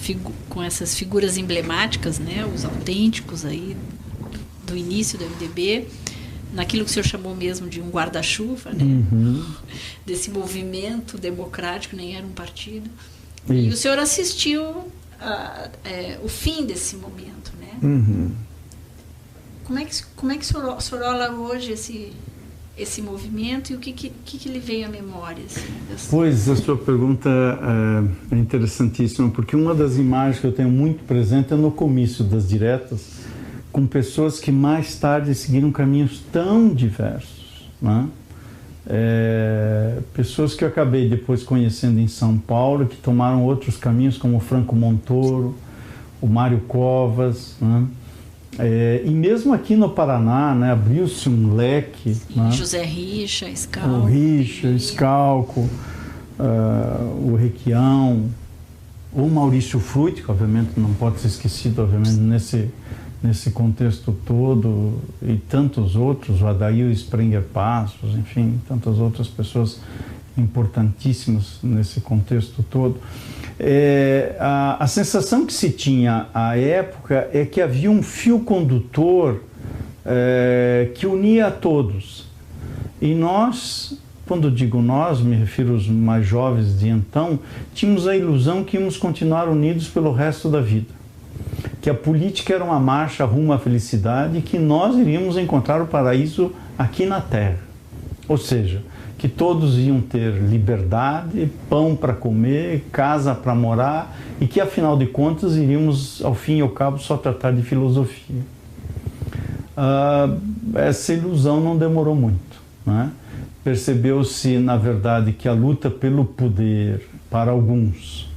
B: figuras emblemáticas, né, os autênticos aí do início do MDB, naquilo que o senhor chamou mesmo de um guarda-chuva, né?
A: Uhum.
B: Desse movimento democrático, nem era um partido.
A: Isso.
B: E o senhor assistiu o fim desse momento, né?
A: Uhum.
B: Como é que o senhor olha hoje esse movimento e o que lhe veio à memória? Assim,
A: Pois, a sua pergunta é interessantíssima, porque uma das imagens que eu tenho muito presente é no comício das diretas, com pessoas que mais tarde seguiram caminhos tão diversos, né? Pessoas que eu acabei depois conhecendo em São Paulo, que tomaram outros caminhos, como o Franco Montoro, o Mário Covas, né? E mesmo aqui no Paraná, né, abriu-se um leque.
B: Sim, né? José Richa, Scalco.
A: O Richa, Scalco, o Requião, o Maurício Frutti, que obviamente não pode ser esquecido, obviamente, nesse contexto todo, e tantos outros, o Adair Sprenger Passos, enfim, tantas outras pessoas importantíssimas nesse contexto todo. A sensação que se tinha à época é que havia um fio condutor que unia a todos. E nós, quando digo nós, me refiro aos mais jovens de então, tínhamos a ilusão que íamos continuar unidos pelo resto da vida. Que a política era uma marcha rumo à felicidade e que nós iríamos encontrar o paraíso aqui na Terra. Ou seja, que todos iam ter liberdade, pão para comer, casa para morar e que, afinal de contas, iríamos, ao fim e ao cabo, só tratar de filosofia. Essa ilusão não demorou muito, né? percebeu-se, na verdade, que a luta pelo poder para alguns,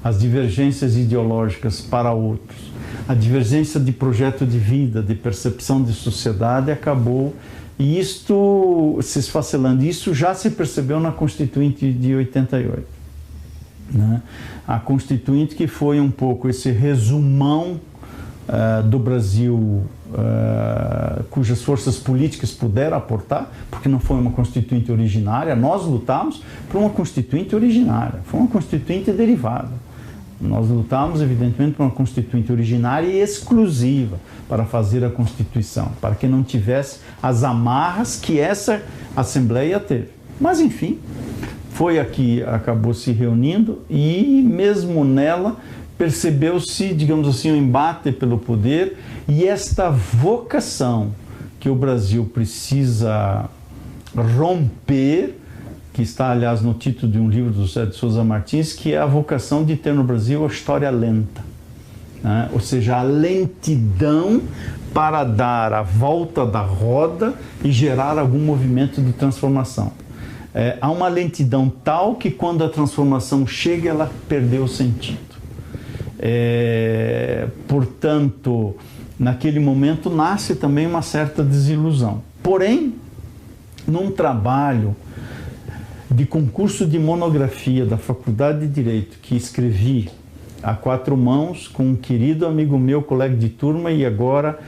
A: as divergências ideológicas para outros, a divergência de projeto de vida, de percepção de sociedade acabou, e isto se esfacelando. Isso já se percebeu na Constituinte de 88. Né? A Constituinte, que foi um pouco esse resumão do Brasil, cujas forças políticas puderam aportar, porque não foi uma Constituinte originária. Nós lutamos por uma Constituinte originária, foi uma Constituinte derivada. Nós lutamos, evidentemente, por uma Constituinte originária e exclusiva para fazer a Constituição, para que não tivesse as amarras que essa Assembleia teve. Mas, enfim, foi aqui, acabou se reunindo e, mesmo nela, percebeu-se, digamos assim, o embate pelo poder e esta vocação que o Brasil precisa romper, que está, aliás, no título de um livro do José de Souza Martins, que é a vocação de ter no Brasil a história lenta, né? Ou seja, a lentidão para dar a volta da roda e gerar algum movimento de transformação. Há uma lentidão tal que, quando a transformação chega, ela perdeu o sentido. Portanto, naquele momento nasce também uma certa desilusão. Porém, num trabalho de concurso de monografia da Faculdade de Direito que escrevi a quatro mãos com um querido amigo meu, colega de turma e agora,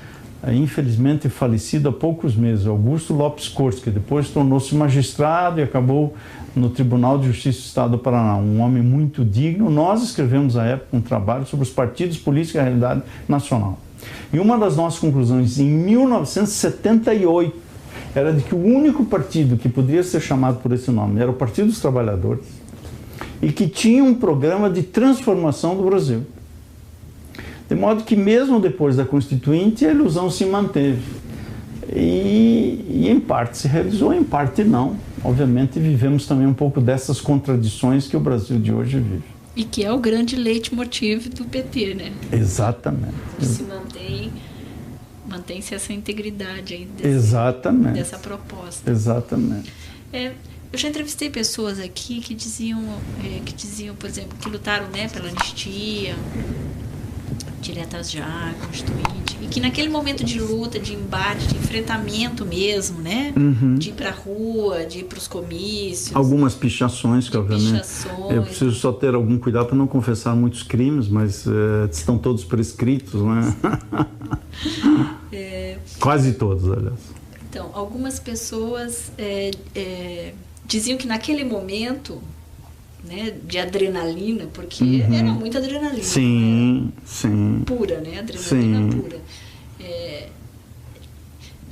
A: infelizmente, falecido há poucos meses, Augusto Lopes Cortes, que depois tornou-se magistrado e acabou no Tribunal de Justiça do Estado do Paraná, um homem muito digno. Nós escrevemos à época um trabalho sobre os partidos políticos e a realidade nacional. E uma das nossas conclusões, em 1978, era de que o único partido que poderia ser chamado por esse nome era o Partido dos Trabalhadores e que tinha um programa de transformação do Brasil. De modo que, mesmo depois da Constituinte, a ilusão se manteve. E em parte se realizou, em parte não. Obviamente, vivemos também um pouco dessas contradições que o Brasil de hoje vive.
B: E que é o grande leitmotiv do PT, né?
A: Exatamente.
B: Que se mantém-se essa integridade aí dessa proposta.
A: Exatamente.
B: Eu já entrevistei pessoas aqui que diziam, por exemplo, que lutaram, né, pela anistia, diretas já, constituinte, e que naquele momento de luta, de embate, de enfrentamento mesmo, né, de ir para a rua, de ir para os comícios. Algumas
A: pichações, que obviamente. Eu preciso só ter algum cuidado para não confessar muitos crimes, mas estão todos prescritos, né? Quase todos, aliás.
B: Então, algumas pessoas diziam que naquele momento, né, de adrenalina, porque era muita adrenalina.
A: Sim, sim.
B: Pura, né? Adrenalina pura.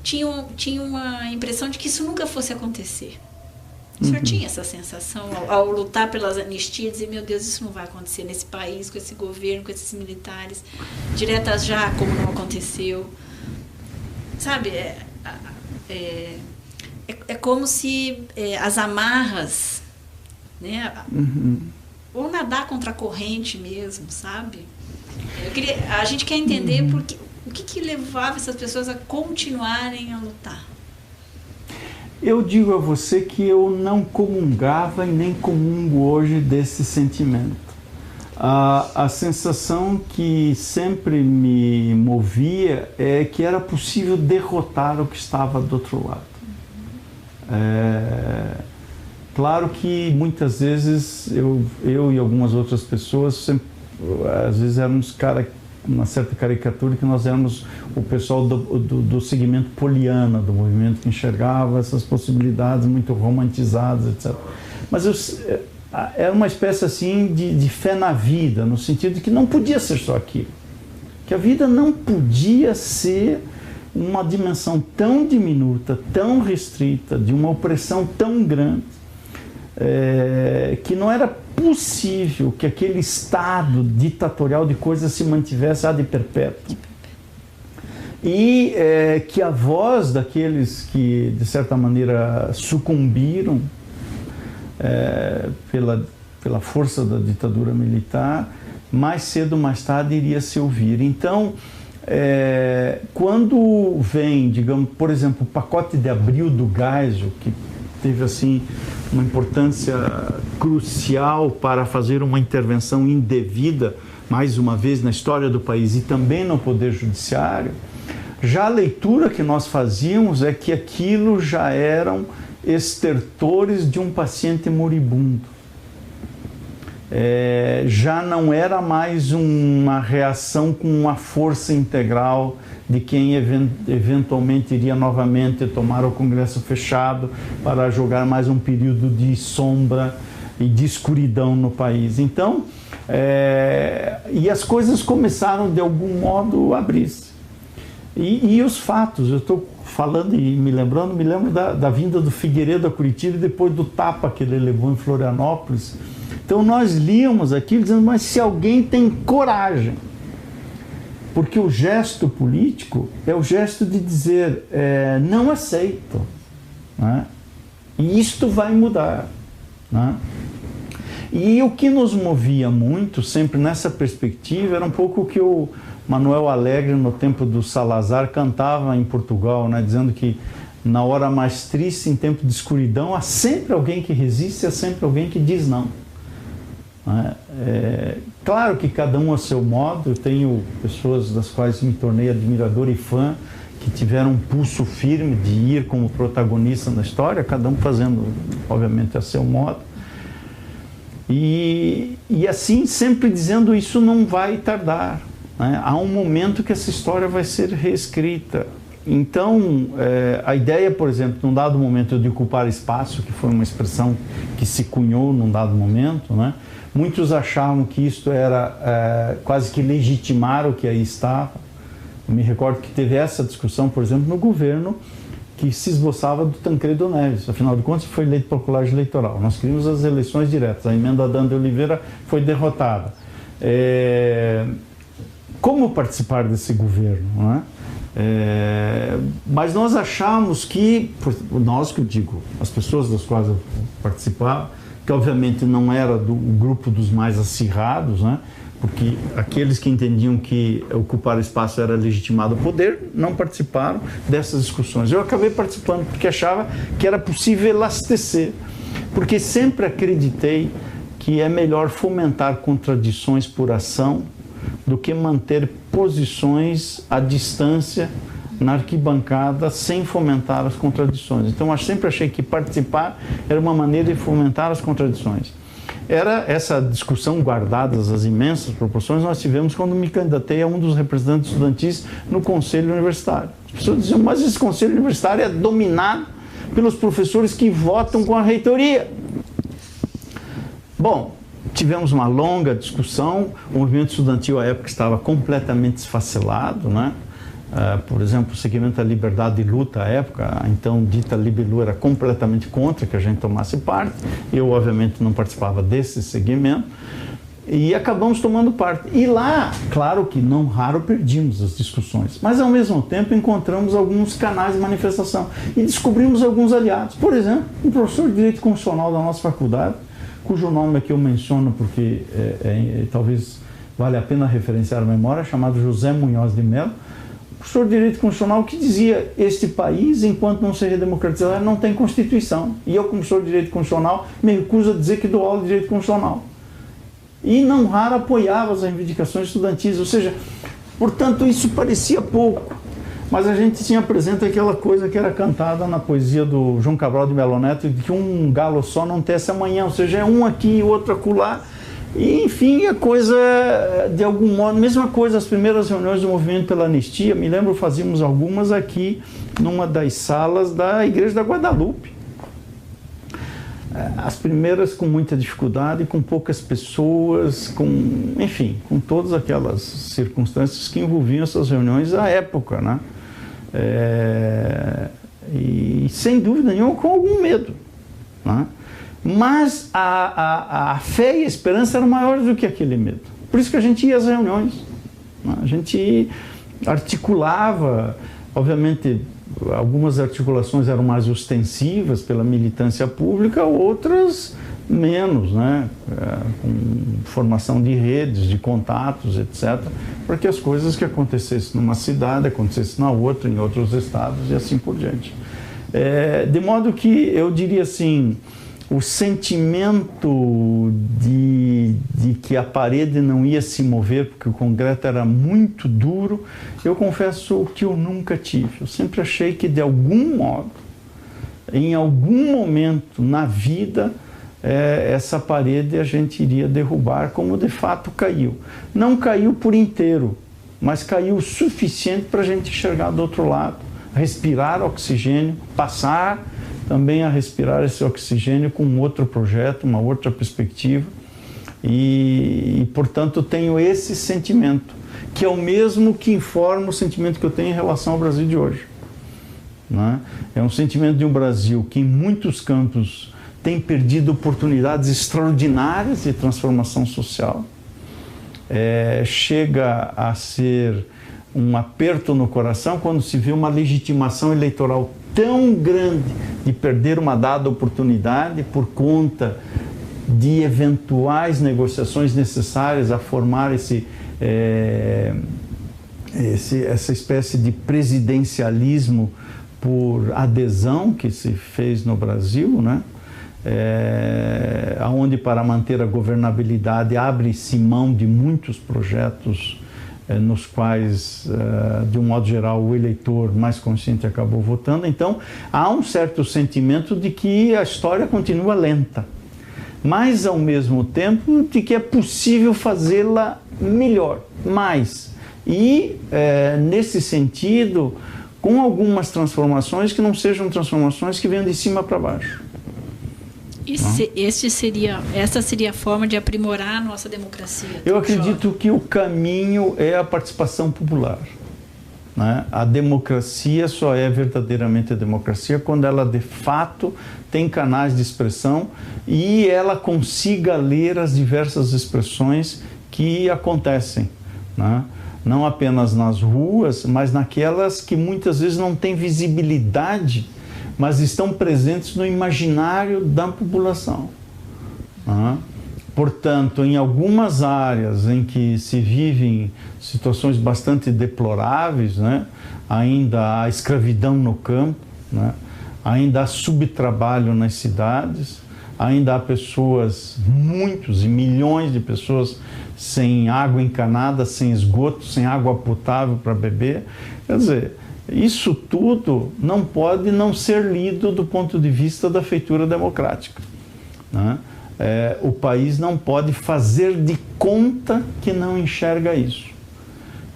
B: Tinha uma impressão de que isso nunca fosse acontecer. O senhor tinha essa sensação ao lutar pelas anistias, dizer, meu Deus, isso não vai acontecer nesse país, com esse governo, com esses militares, diretas já, como não aconteceu. Sabe, é como se as amarras, né, ou nadar contra a corrente mesmo, sabe? A gente quer entender o que levava essas pessoas a continuarem a lutar.
A: Eu digo a você que eu não comungava e nem comungo hoje desse sentimento. A sensação que sempre me movia é que era possível derrotar o que estava do outro lado. Claro que muitas vezes eu e algumas outras pessoas, sempre, às vezes éramos uma certa caricatura, que nós éramos o pessoal do segmento poliana, do movimento que enxergava essas possibilidades muito romantizadas, etc. Mas era uma espécie assim de fé na vida, no sentido de que não podia ser só aquilo. Que a vida não podia ser uma dimensão tão diminuta, tão restrita, de uma opressão tão grande, que não era possível que aquele estado ditatorial de coisas se mantivesse ad perpétuo. E que a voz daqueles que, de certa maneira, sucumbiram pela força da ditadura militar, mais cedo ou mais tarde iria se ouvir. Então, quando vem, digamos, por exemplo, o pacote de abril do Geisel, que teve assim uma importância crucial para fazer uma intervenção indevida, mais uma vez, na história do país e também no Poder Judiciário, já a leitura que nós fazíamos é que aquilo já eram estertores de um paciente moribundo. Já não era mais uma reação com uma força integral de quem eventualmente iria novamente tomar o Congresso fechado para jogar mais um período de sombra e de escuridão no país. Então, e as coisas começaram de algum modo a abrir-se. E os fatos, eu estou falando e me lembro da vinda do Figueiredo a Curitiba e depois do tapa que ele levou em Florianópolis. Então nós líamos aquilo dizendo, mas se alguém tem coragem, porque o gesto político é o gesto de dizer, não aceito, né? E isto vai mudar, né? E o que nos movia muito, sempre nessa perspectiva, era um pouco o que o Manuel Alegre, no tempo do Salazar, cantava em Portugal, né? Dizendo que na hora mais triste, em tempo de escuridão, há sempre alguém que resiste, há sempre alguém que diz não. Claro que cada um a seu modo. Eu tenho pessoas das quais me tornei admirador e fã, que tiveram um pulso firme de ir como protagonista na história, cada um fazendo, obviamente, a seu modo. E assim, sempre dizendo, isso não vai tardar, né? Há um momento que essa história vai ser reescrita. Então, a ideia, por exemplo, num dado momento de ocupar espaço, que foi uma expressão que se cunhou num dado momento, né? Muitos achavam que isto era quase que legitimar o que aí estava. Eu me recordo que teve essa discussão, por exemplo, no governo que se esboçava do Tancredo Neves. Afinal de contas, foi eleito pelo colégio eleitoral. Nós queríamos as eleições diretas. A emenda Adão de Oliveira foi derrotada. Como participar desse governo, não é? Mas nós achamos que, nós que eu digo, as pessoas das quais eu participava, que obviamente não era do grupo dos mais acirrados, né? Porque aqueles que entendiam que ocupar espaço era legitimado o poder, não participaram dessas discussões. Eu acabei participando porque achava que era possível elastecer, porque sempre acreditei que é melhor fomentar contradições por ação do que manter posições à distância na arquibancada sem fomentar as contradições. Então, eu sempre achei que participar era uma maneira de fomentar as contradições. Era essa discussão, guardadas as imensas proporções, nós tivemos quando me candidatei a um dos representantes estudantis no Conselho Universitário. As pessoas diziam, mas esse Conselho Universitário é dominado pelos professores que votam com a reitoria. Bom, tivemos uma longa discussão, o movimento estudantil à época estava completamente esfacelado, né? Por exemplo, o segmento da Liberdade e Luta à época, a então dita Libelu, era completamente contra que a gente tomasse parte. Eu, obviamente, não participava desse segmento e acabamos tomando parte. E lá, claro que não raro perdimos as discussões, mas ao mesmo tempo encontramos alguns canais de manifestação e descobrimos alguns aliados. Por exemplo, um professor de Direito Constitucional da nossa faculdade, cujo nome aqui eu menciono porque talvez vale a pena referenciar a memória, chamado José Munhoz de Mello, professor de Direito Constitucional, que dizia, este país, enquanto não seja democratizado, não tem Constituição. E eu, como professor de Direito Constitucional, me recuso a dizer que dou aula de Direito Constitucional. E não raro apoiava as reivindicações estudantis, ou seja, portanto, isso parecia pouco. Mas a gente tinha presente aquela coisa que era cantada na poesia do João Cabral de Melo Neto, de que um galo só não tece amanhã, ou seja, é um aqui e outro acolá. E, enfim, a coisa, de algum modo, mesma coisa, as primeiras reuniões do Movimento pela Anistia, me lembro, fazíamos algumas aqui, numa das salas da Igreja da Guadalupe. As primeiras com muita dificuldade, com poucas pessoas, enfim, com todas aquelas circunstâncias que envolviam essas reuniões à época, né? E, sem dúvida nenhuma, com algum medo, né? Mas a fé e a esperança eram maiores do que aquele medo. Por isso que a gente ia às reuniões, né? A gente articulava, obviamente, algumas articulações eram mais ostensivas pela militância pública, outras menos, né? Com formação de redes, de contatos, etc., para que as coisas que acontecessem numa cidade acontecessem na outra, em outros estados e assim por diante. De modo que eu diria assim, o sentimento de que a parede não ia se mover, porque o concreto era muito duro, eu confesso que eu nunca tive. Eu sempre achei que, de algum modo, em algum momento na vida, essa parede a gente iria derrubar, como de fato caiu. Não caiu por inteiro, mas caiu o suficiente para a gente enxergar do outro lado, respirar oxigênio, passar também a respirar esse oxigênio com um outro projeto, uma outra perspectiva. E portanto, tenho esse sentimento, que é o mesmo que informa o sentimento que eu tenho em relação ao Brasil de hoje. Né? É um sentimento de um Brasil que, em muitos campos, tem perdido oportunidades extraordinárias de transformação social. Chega a ser um aperto no coração quando se vê uma legitimação eleitoral tão grande de perder uma dada oportunidade por conta de eventuais negociações necessárias a formar essa espécie de presidencialismo por adesão que se fez no Brasil, né? Onde, para manter a governabilidade, abre-se mão de muitos projetos nos quais, de um modo geral, o eleitor mais consciente acabou votando. Então, há um certo sentimento de que a história continua lenta, mas, ao mesmo tempo, de que é possível fazê-la melhor, mais. E, nesse sentido, com algumas transformações que não sejam transformações que venham de cima para baixo.
B: Essa seria a forma de aprimorar a nossa democracia?
A: Eu acredito que o caminho é a participação popular. Né? A democracia só é verdadeiramente a democracia quando ela, de fato, tem canais de expressão e ela consiga ler as diversas expressões que acontecem. Né? Não apenas nas ruas, mas naquelas que muitas vezes não têm visibilidade, mas estão presentes no imaginário da população. Portanto, em algumas áreas em que se vivem situações bastante deploráveis, né, ainda há escravidão no campo, né, ainda há subtrabalho nas cidades, ainda há pessoas, muitos e milhões de pessoas sem água encanada, sem esgoto, sem água potável para beber. Quer dizer, isso tudo não pode não ser lido do ponto de vista da feitura democrática. Né? O país não pode fazer de conta que não enxerga isso.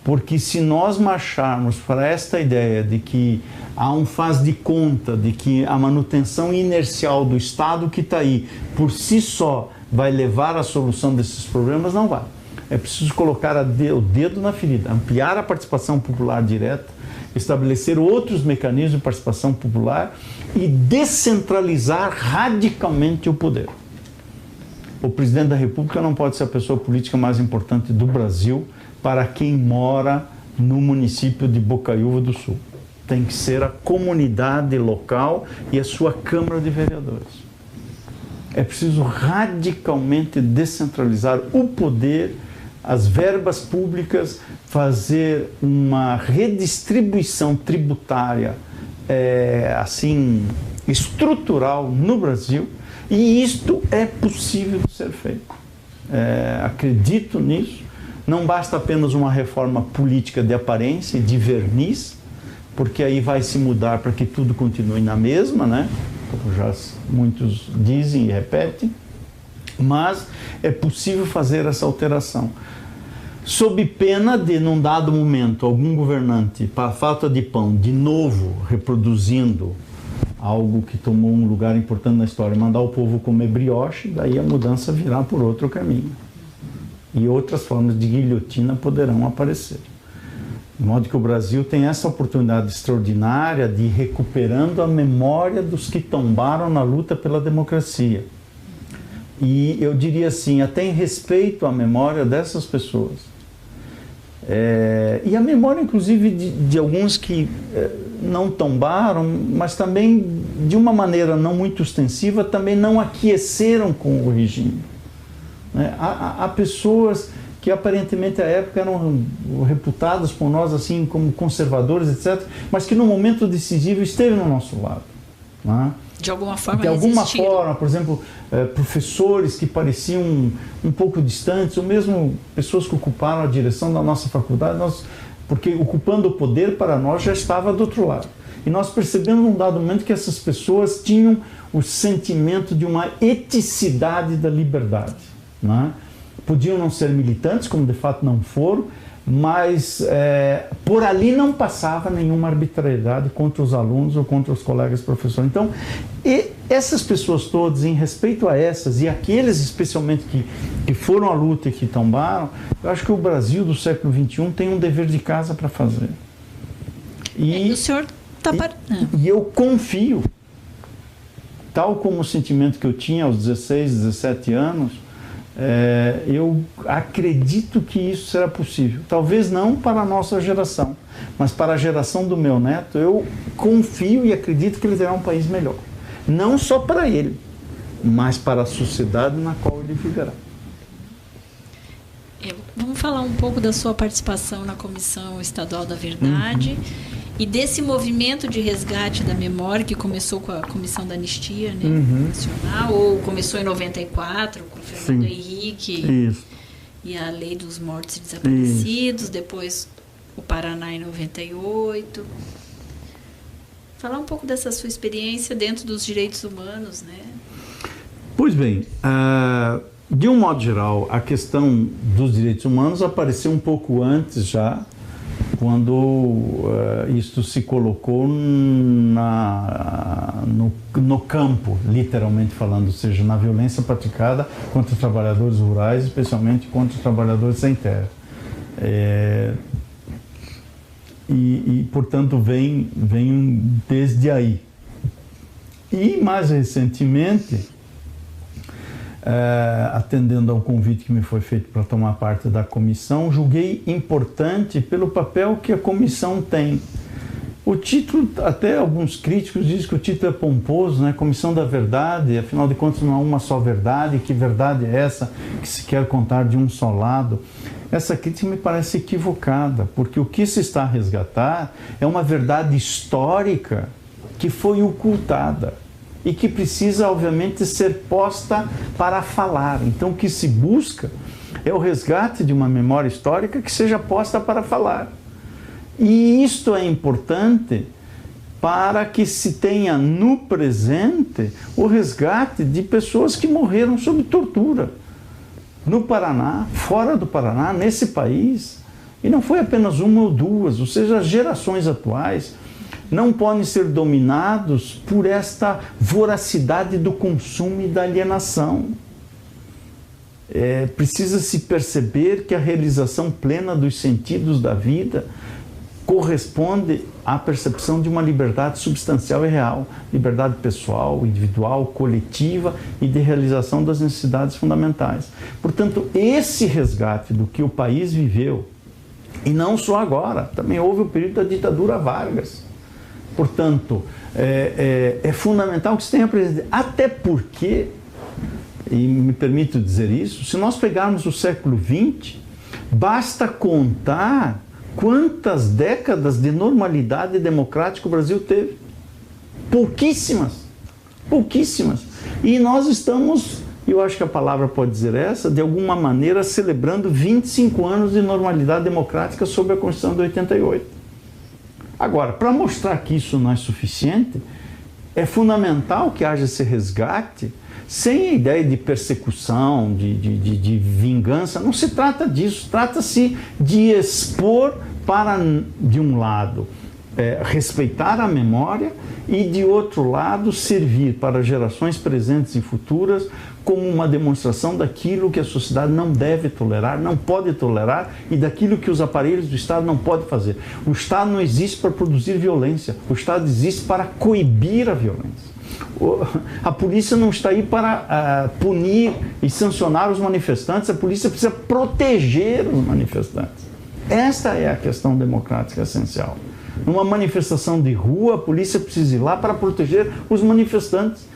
A: Porque se nós marcharmos para esta ideia de que há um faz de conta, de que a manutenção inercial do Estado que está aí, por si só, vai levar à solução desses problemas, não vai. É preciso colocar o dedo na ferida, ampliar a participação popular direta, estabelecer outros mecanismos de participação popular e descentralizar radicalmente o poder. O presidente da República não pode ser a pessoa política mais importante do Brasil para quem mora no município de Bocaiúva do Sul. Tem que ser a comunidade local e a sua Câmara de Vereadores. É preciso radicalmente descentralizar o poder, as verbas públicas, fazer uma redistribuição tributária assim, estrutural no Brasil, e isto é possível de ser feito. Acredito nisso. Não basta apenas uma reforma política de aparência e de verniz, porque aí vai se mudar para que tudo continue na mesma, né? Como já muitos dizem e repetem, mas é possível fazer essa alteração. Sob pena de, num dado momento, algum governante, para falta de pão, de novo reproduzindo algo que tomou um lugar importante na história, mandar o povo comer brioche, daí a mudança virá por outro caminho. E outras formas de guilhotina poderão aparecer. De modo que o Brasil tem essa oportunidade extraordinária de ir recuperando a memória dos que tombaram na luta pela democracia. E eu diria assim, até em respeito à memória dessas pessoas. E a memória, inclusive, de alguns que não tombaram, mas também, de uma maneira não muito ostensiva, também não aqueceram com o regime. Há pessoas que aparentemente à época eram reputadas por nós assim como conservadores, etc., mas que no momento decisivo esteve no nosso lado. Né?
B: De alguma forma
A: De alguma
B: resistiram.
A: forma, por exemplo, professores que pareciam um pouco distantes, ou mesmo pessoas que ocuparam a direção da nossa faculdade, porque ocupando o poder para nós já estava do outro lado. E nós percebemos num dado momento que essas pessoas tinham o sentimento de uma eticidade da liberdade. Né? Podiam não ser militantes, como de fato não foram, mas por ali não passava nenhuma arbitrariedade contra os alunos ou contra os colegas professores. Então, essas pessoas todas, em respeito a essas e aqueles especialmente que foram à luta e que tombaram, eu acho que o Brasil do século XXI tem um dever de casa para fazer.
B: E o senhor está
A: e eu confio, tal como o sentimento que eu tinha aos 16, 17 anos, eu acredito que isso será possível. Talvez não para a nossa geração, mas para a geração do meu neto, eu confio e acredito que ele terá um país melhor. Não só para ele, mas para a sociedade na qual ele viverá.
B: Vamos falar um pouco da sua participação na Comissão Estadual da Verdade e desse movimento de resgate da memória que começou com a Comissão da Anistia, né, Nacional, ou começou em 94 com o Fernando Henrique e a Lei dos Mortos e Desaparecidos, depois o Paraná em 98. Falar um pouco dessa sua experiência dentro dos direitos humanos, né?
A: Pois bem, de um modo geral, a questão dos direitos humanos apareceu um pouco antes já, quando isto se colocou no campo, literalmente falando, ou seja, na violência praticada contra os trabalhadores rurais, especialmente contra os trabalhadores sem terra. Portanto, vem desde aí. E, mais recentemente, atendendo ao convite que me foi feito para tomar parte da comissão, julguei importante pelo papel que a comissão tem. O título, até alguns críticos dizem que o título é pomposo, né? Comissão da Verdade, afinal de contas não há uma só verdade, que verdade é essa que se quer contar de um só lado? Essa crítica me parece equivocada, porque o que se está a resgatar é uma verdade histórica que foi ocultada e que precisa, obviamente, ser posta para falar. Então, o que se busca é o resgate de uma memória histórica que seja posta para falar. E isto é importante para que se tenha no presente o resgate de pessoas que morreram sob tortura. No Paraná, fora do Paraná, nesse país. E não foi apenas uma ou duas, ou seja, as gerações atuais não podem ser dominados por esta voracidade do consumo e da alienação. Precisa-se perceber que a realização plena dos sentidos da vida corresponde à percepção de uma liberdade substancial e real, liberdade pessoal, individual, coletiva e de realização das necessidades fundamentais. Portanto, esse resgate do que o país viveu, e não só agora, também houve o período da ditadura Vargas. Portanto, é fundamental que se tenha presente, até porque, e me permito dizer isso, se nós pegarmos o século XX, basta contar quantas décadas de normalidade democrática o Brasil teve. Pouquíssimas. Pouquíssimas. E nós estamos, eu acho que a palavra pode dizer essa, de alguma maneira celebrando 25 anos de normalidade democrática sob a Constituição de 88. Agora, para mostrar que isso não é suficiente, é fundamental que haja esse resgate sem a ideia de persecução, de vingança. Não se trata disso, trata-se de expor para, de um lado, respeitar a memória e, de outro lado, servir para gerações presentes e futuras como uma demonstração daquilo que a sociedade não deve tolerar, não pode tolerar e daquilo que os aparelhos do Estado não podem fazer. O Estado não existe para produzir violência, o Estado existe para coibir a violência. A polícia não está aí para punir e sancionar os manifestantes, a polícia precisa proteger os manifestantes. Esta é a questão democrática essencial. Numa manifestação de rua, a polícia precisa ir lá para proteger os manifestantes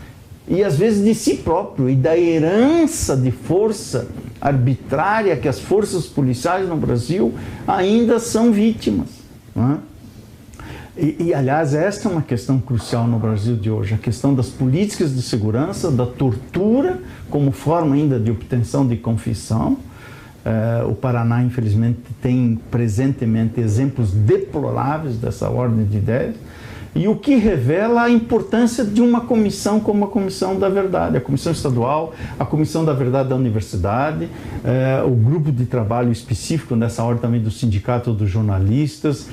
A: e às vezes de si próprio e da herança de força arbitrária que as forças policiais no Brasil ainda são vítimas, não é? Aliás, esta é uma questão crucial no Brasil de hoje, a questão das políticas de segurança, da tortura como forma ainda de obtenção de confissão. O Paraná, infelizmente, tem presentemente exemplos deploráveis dessa ordem de ideias, e o que revela a importância de uma comissão como a Comissão da Verdade, a Comissão Estadual, a Comissão da Verdade da Universidade, o grupo de trabalho específico nessa ordem também do Sindicato dos Jornalistas,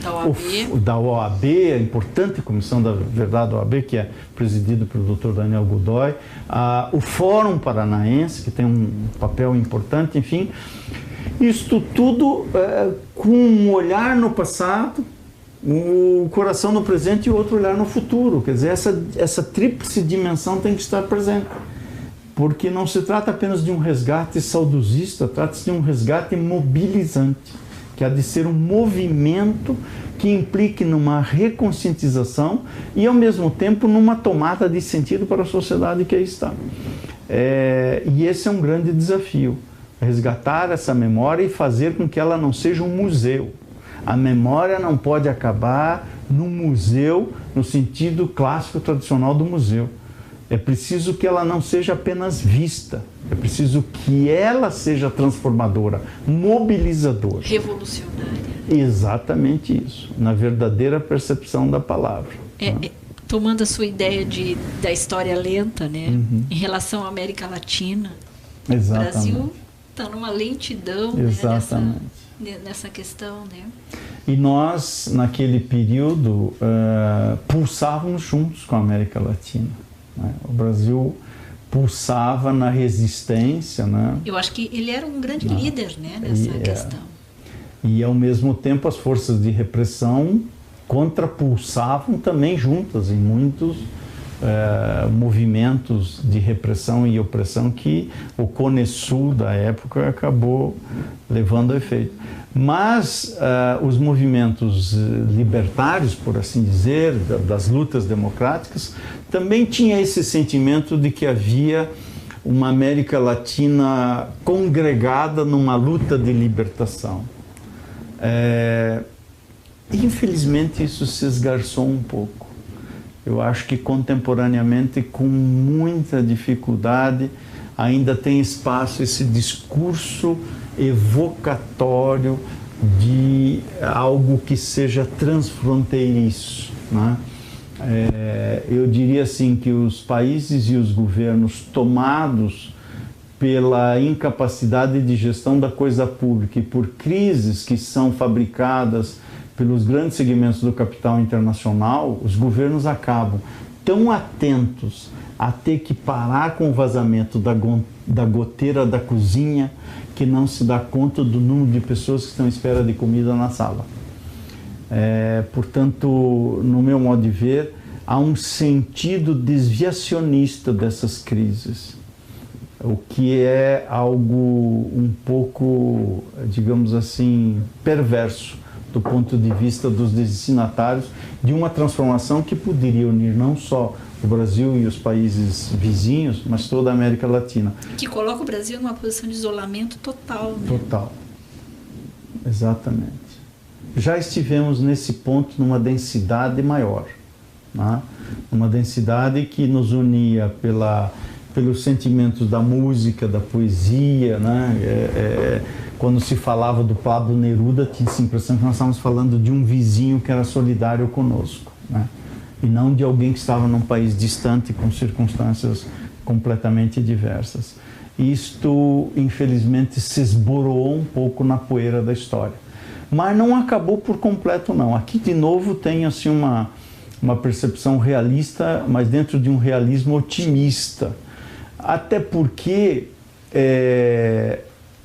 A: da OAB, a importante Comissão da Verdade da OAB, que é presidido pelo Dr. Daniel Godoy, o Fórum Paranaense, que tem um papel importante, enfim. Isto tudo com um olhar no passado, o coração no presente e o outro olhar no futuro. Quer dizer, essa tríplice dimensão tem que estar presente, porque não se trata apenas de um resgate saudosista, trata-se de um resgate mobilizante, que há de ser um movimento que implique numa reconscientização e, ao mesmo tempo, numa tomada de sentido para a sociedade que aí está. E esse é um grande desafio, resgatar essa memória e fazer com que ela não seja um museu. A memória não pode acabar no museu, no sentido clássico tradicional do museu. É preciso que ela não seja apenas vista, é preciso que ela seja transformadora, mobilizadora.
B: Revolucionária.
A: Exatamente isso, na verdadeira percepção da palavra.
B: Tomando a sua ideia da história lenta, né? Em relação à América Latina,
A: exatamente.
B: O Brasil está numa lentidão,
A: exatamente.
B: Né, nessa questão, né?
A: E nós, naquele período, pulsávamos juntos com a América Latina, né? O Brasil pulsava na resistência, né?
B: Eu acho que ele era um grande líder, né, nessa questão.
A: E, ao mesmo tempo, as forças de repressão contrapulsavam também juntas em muitos movimentos de repressão e opressão que o Cone Sul da época acabou levando a efeito. Mas os movimentos libertários, por assim dizer, das lutas democráticas, também tinha esse sentimento de que havia uma América Latina congregada numa luta de libertação. Infelizmente isso se esgarçou um pouco. Eu acho que contemporaneamente, com muita dificuldade, ainda tem espaço esse discurso evocatório de algo que seja transfronteiriço, né? Eu diria assim que os países e os governos tomados pela incapacidade de gestão da coisa pública e por crises que são fabricadas pelos grandes segmentos do capital internacional, os governos acabam tão atentos a ter que parar com o vazamento da goteira da cozinha que não se dá conta do número de pessoas que estão à espera de comida na sala. Portanto, no meu modo de ver, há um sentido desviacionista dessas crises, o que é algo um pouco, digamos assim, perverso do ponto de vista dos destinatários de uma transformação que poderia unir não só o Brasil e os países vizinhos, mas toda a América Latina.
B: Que coloca o Brasil numa posição de isolamento total, né?
A: Total. Exatamente. Já estivemos nesse ponto numa densidade maior, né? Uma densidade que nos unia pelos sentimentos da música, da poesia, né? Quando se falava do Pablo Neruda, tinha-se a impressão que nós estávamos falando de um vizinho que era solidário conosco, né? E não de alguém que estava num país distante com circunstâncias completamente diversas. Isto, infelizmente, se esboroou um pouco na poeira da história. Mas não acabou por completo, não. Aqui, de novo, tem assim, uma percepção realista, mas dentro de um realismo otimista. Até porque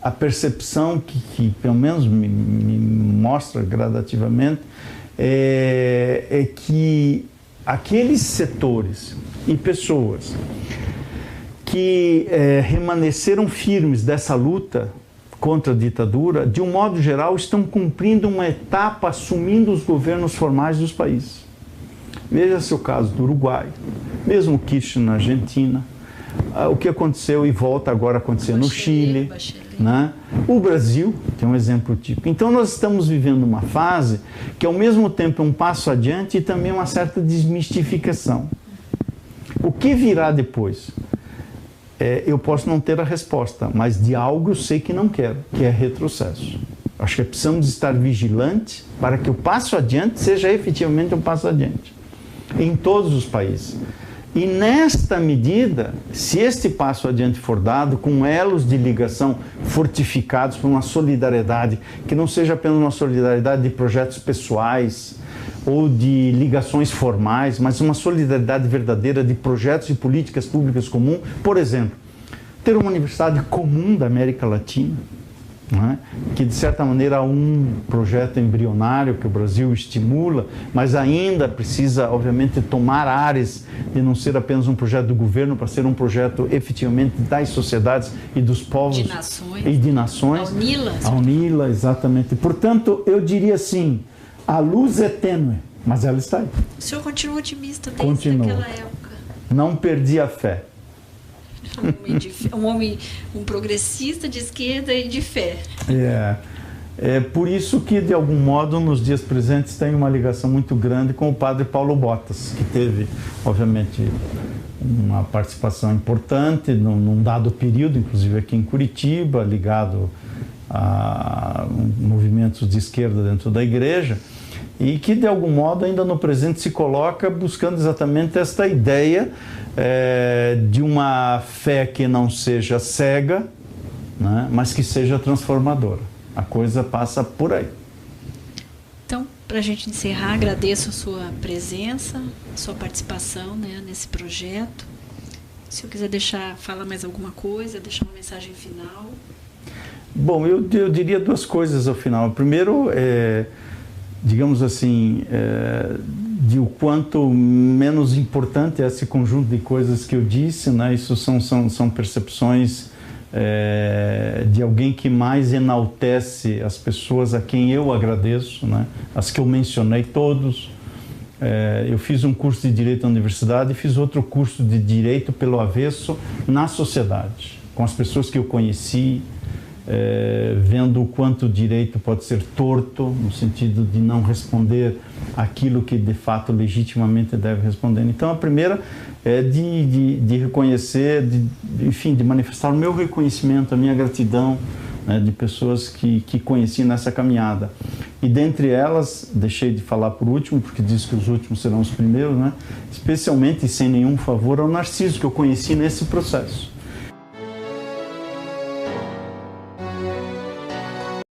A: a percepção que pelo menos me mostra gradativamente é que aqueles setores e pessoas que permaneceram firmes dessa luta contra a ditadura, de um modo geral, estão cumprindo uma etapa assumindo os governos formais dos países. Veja-se o caso do Uruguai, mesmo Kirchner na Argentina, o que aconteceu e volta agora a acontecer no Chile. né? O Brasil tem um exemplo típico. Então nós estamos vivendo uma fase que ao mesmo tempo é um passo adiante e também uma certa desmistificação. O que virá depois? Eu posso não ter a resposta, mas de algo eu sei que não quero, que é retrocesso. Acho que precisamos estar vigilantes para que o passo adiante seja efetivamente um passo adiante, em todos os países. E nesta medida, se este passo adiante for dado, com elos de ligação fortificados por uma solidariedade, que não seja apenas uma solidariedade de projetos pessoais ou de ligações formais, mas uma solidariedade verdadeira de projetos e políticas públicas comuns. Por exemplo, ter uma universidade comum da América Latina, né? Que de certa maneira é um projeto embrionário que o Brasil estimula, mas ainda precisa, obviamente, tomar áreas de não ser apenas um projeto do governo, para ser um projeto efetivamente das sociedades e dos povos
B: de nações.
A: E de nações.
B: A
A: UNILA, exatamente. Portanto, eu diria assim, a luz é tênue, mas ela está aí.
B: O senhor continua otimista desde aquela época?
A: Não perdi a fé.
B: Um progressista de esquerda e de fé.
A: É por isso que, de algum modo, nos dias presentes tem uma ligação muito grande com o padre Paulo Botas, que teve, obviamente, uma participação importante num dado período, inclusive aqui em Curitiba, ligado a movimentos de esquerda dentro da igreja, e que, de algum modo, ainda no presente se coloca buscando exatamente esta ideia de uma fé que não seja cega, né, mas que seja transformadora. A coisa passa por aí.
B: Então, para a gente encerrar, agradeço a sua presença, a sua participação, né, nesse projeto. Se eu quiser falar mais alguma coisa, deixar uma mensagem final.
A: Bom, eu diria duas coisas ao final. Primeiro, digamos assim, de o quanto menos importante é esse conjunto de coisas que eu disse, né? Isso são percepções de alguém que mais enaltece as pessoas a quem eu agradeço, né? As que eu mencionei todos. Eu fiz um curso de Direito na universidade e fiz outro curso de Direito pelo avesso na sociedade, com as pessoas que eu conheci, vendo o quanto o direito pode ser torto, no sentido de não responder aquilo que de fato legitimamente deve responder. Então a primeira é de reconhecer, enfim, de manifestar o meu reconhecimento, a minha gratidão, né, de pessoas que conheci nessa caminhada. E dentre elas, deixei de falar por último, porque diz que os últimos serão os primeiros, né? Especialmente, e sem nenhum favor, ao Narciso, que eu conheci nesse processo.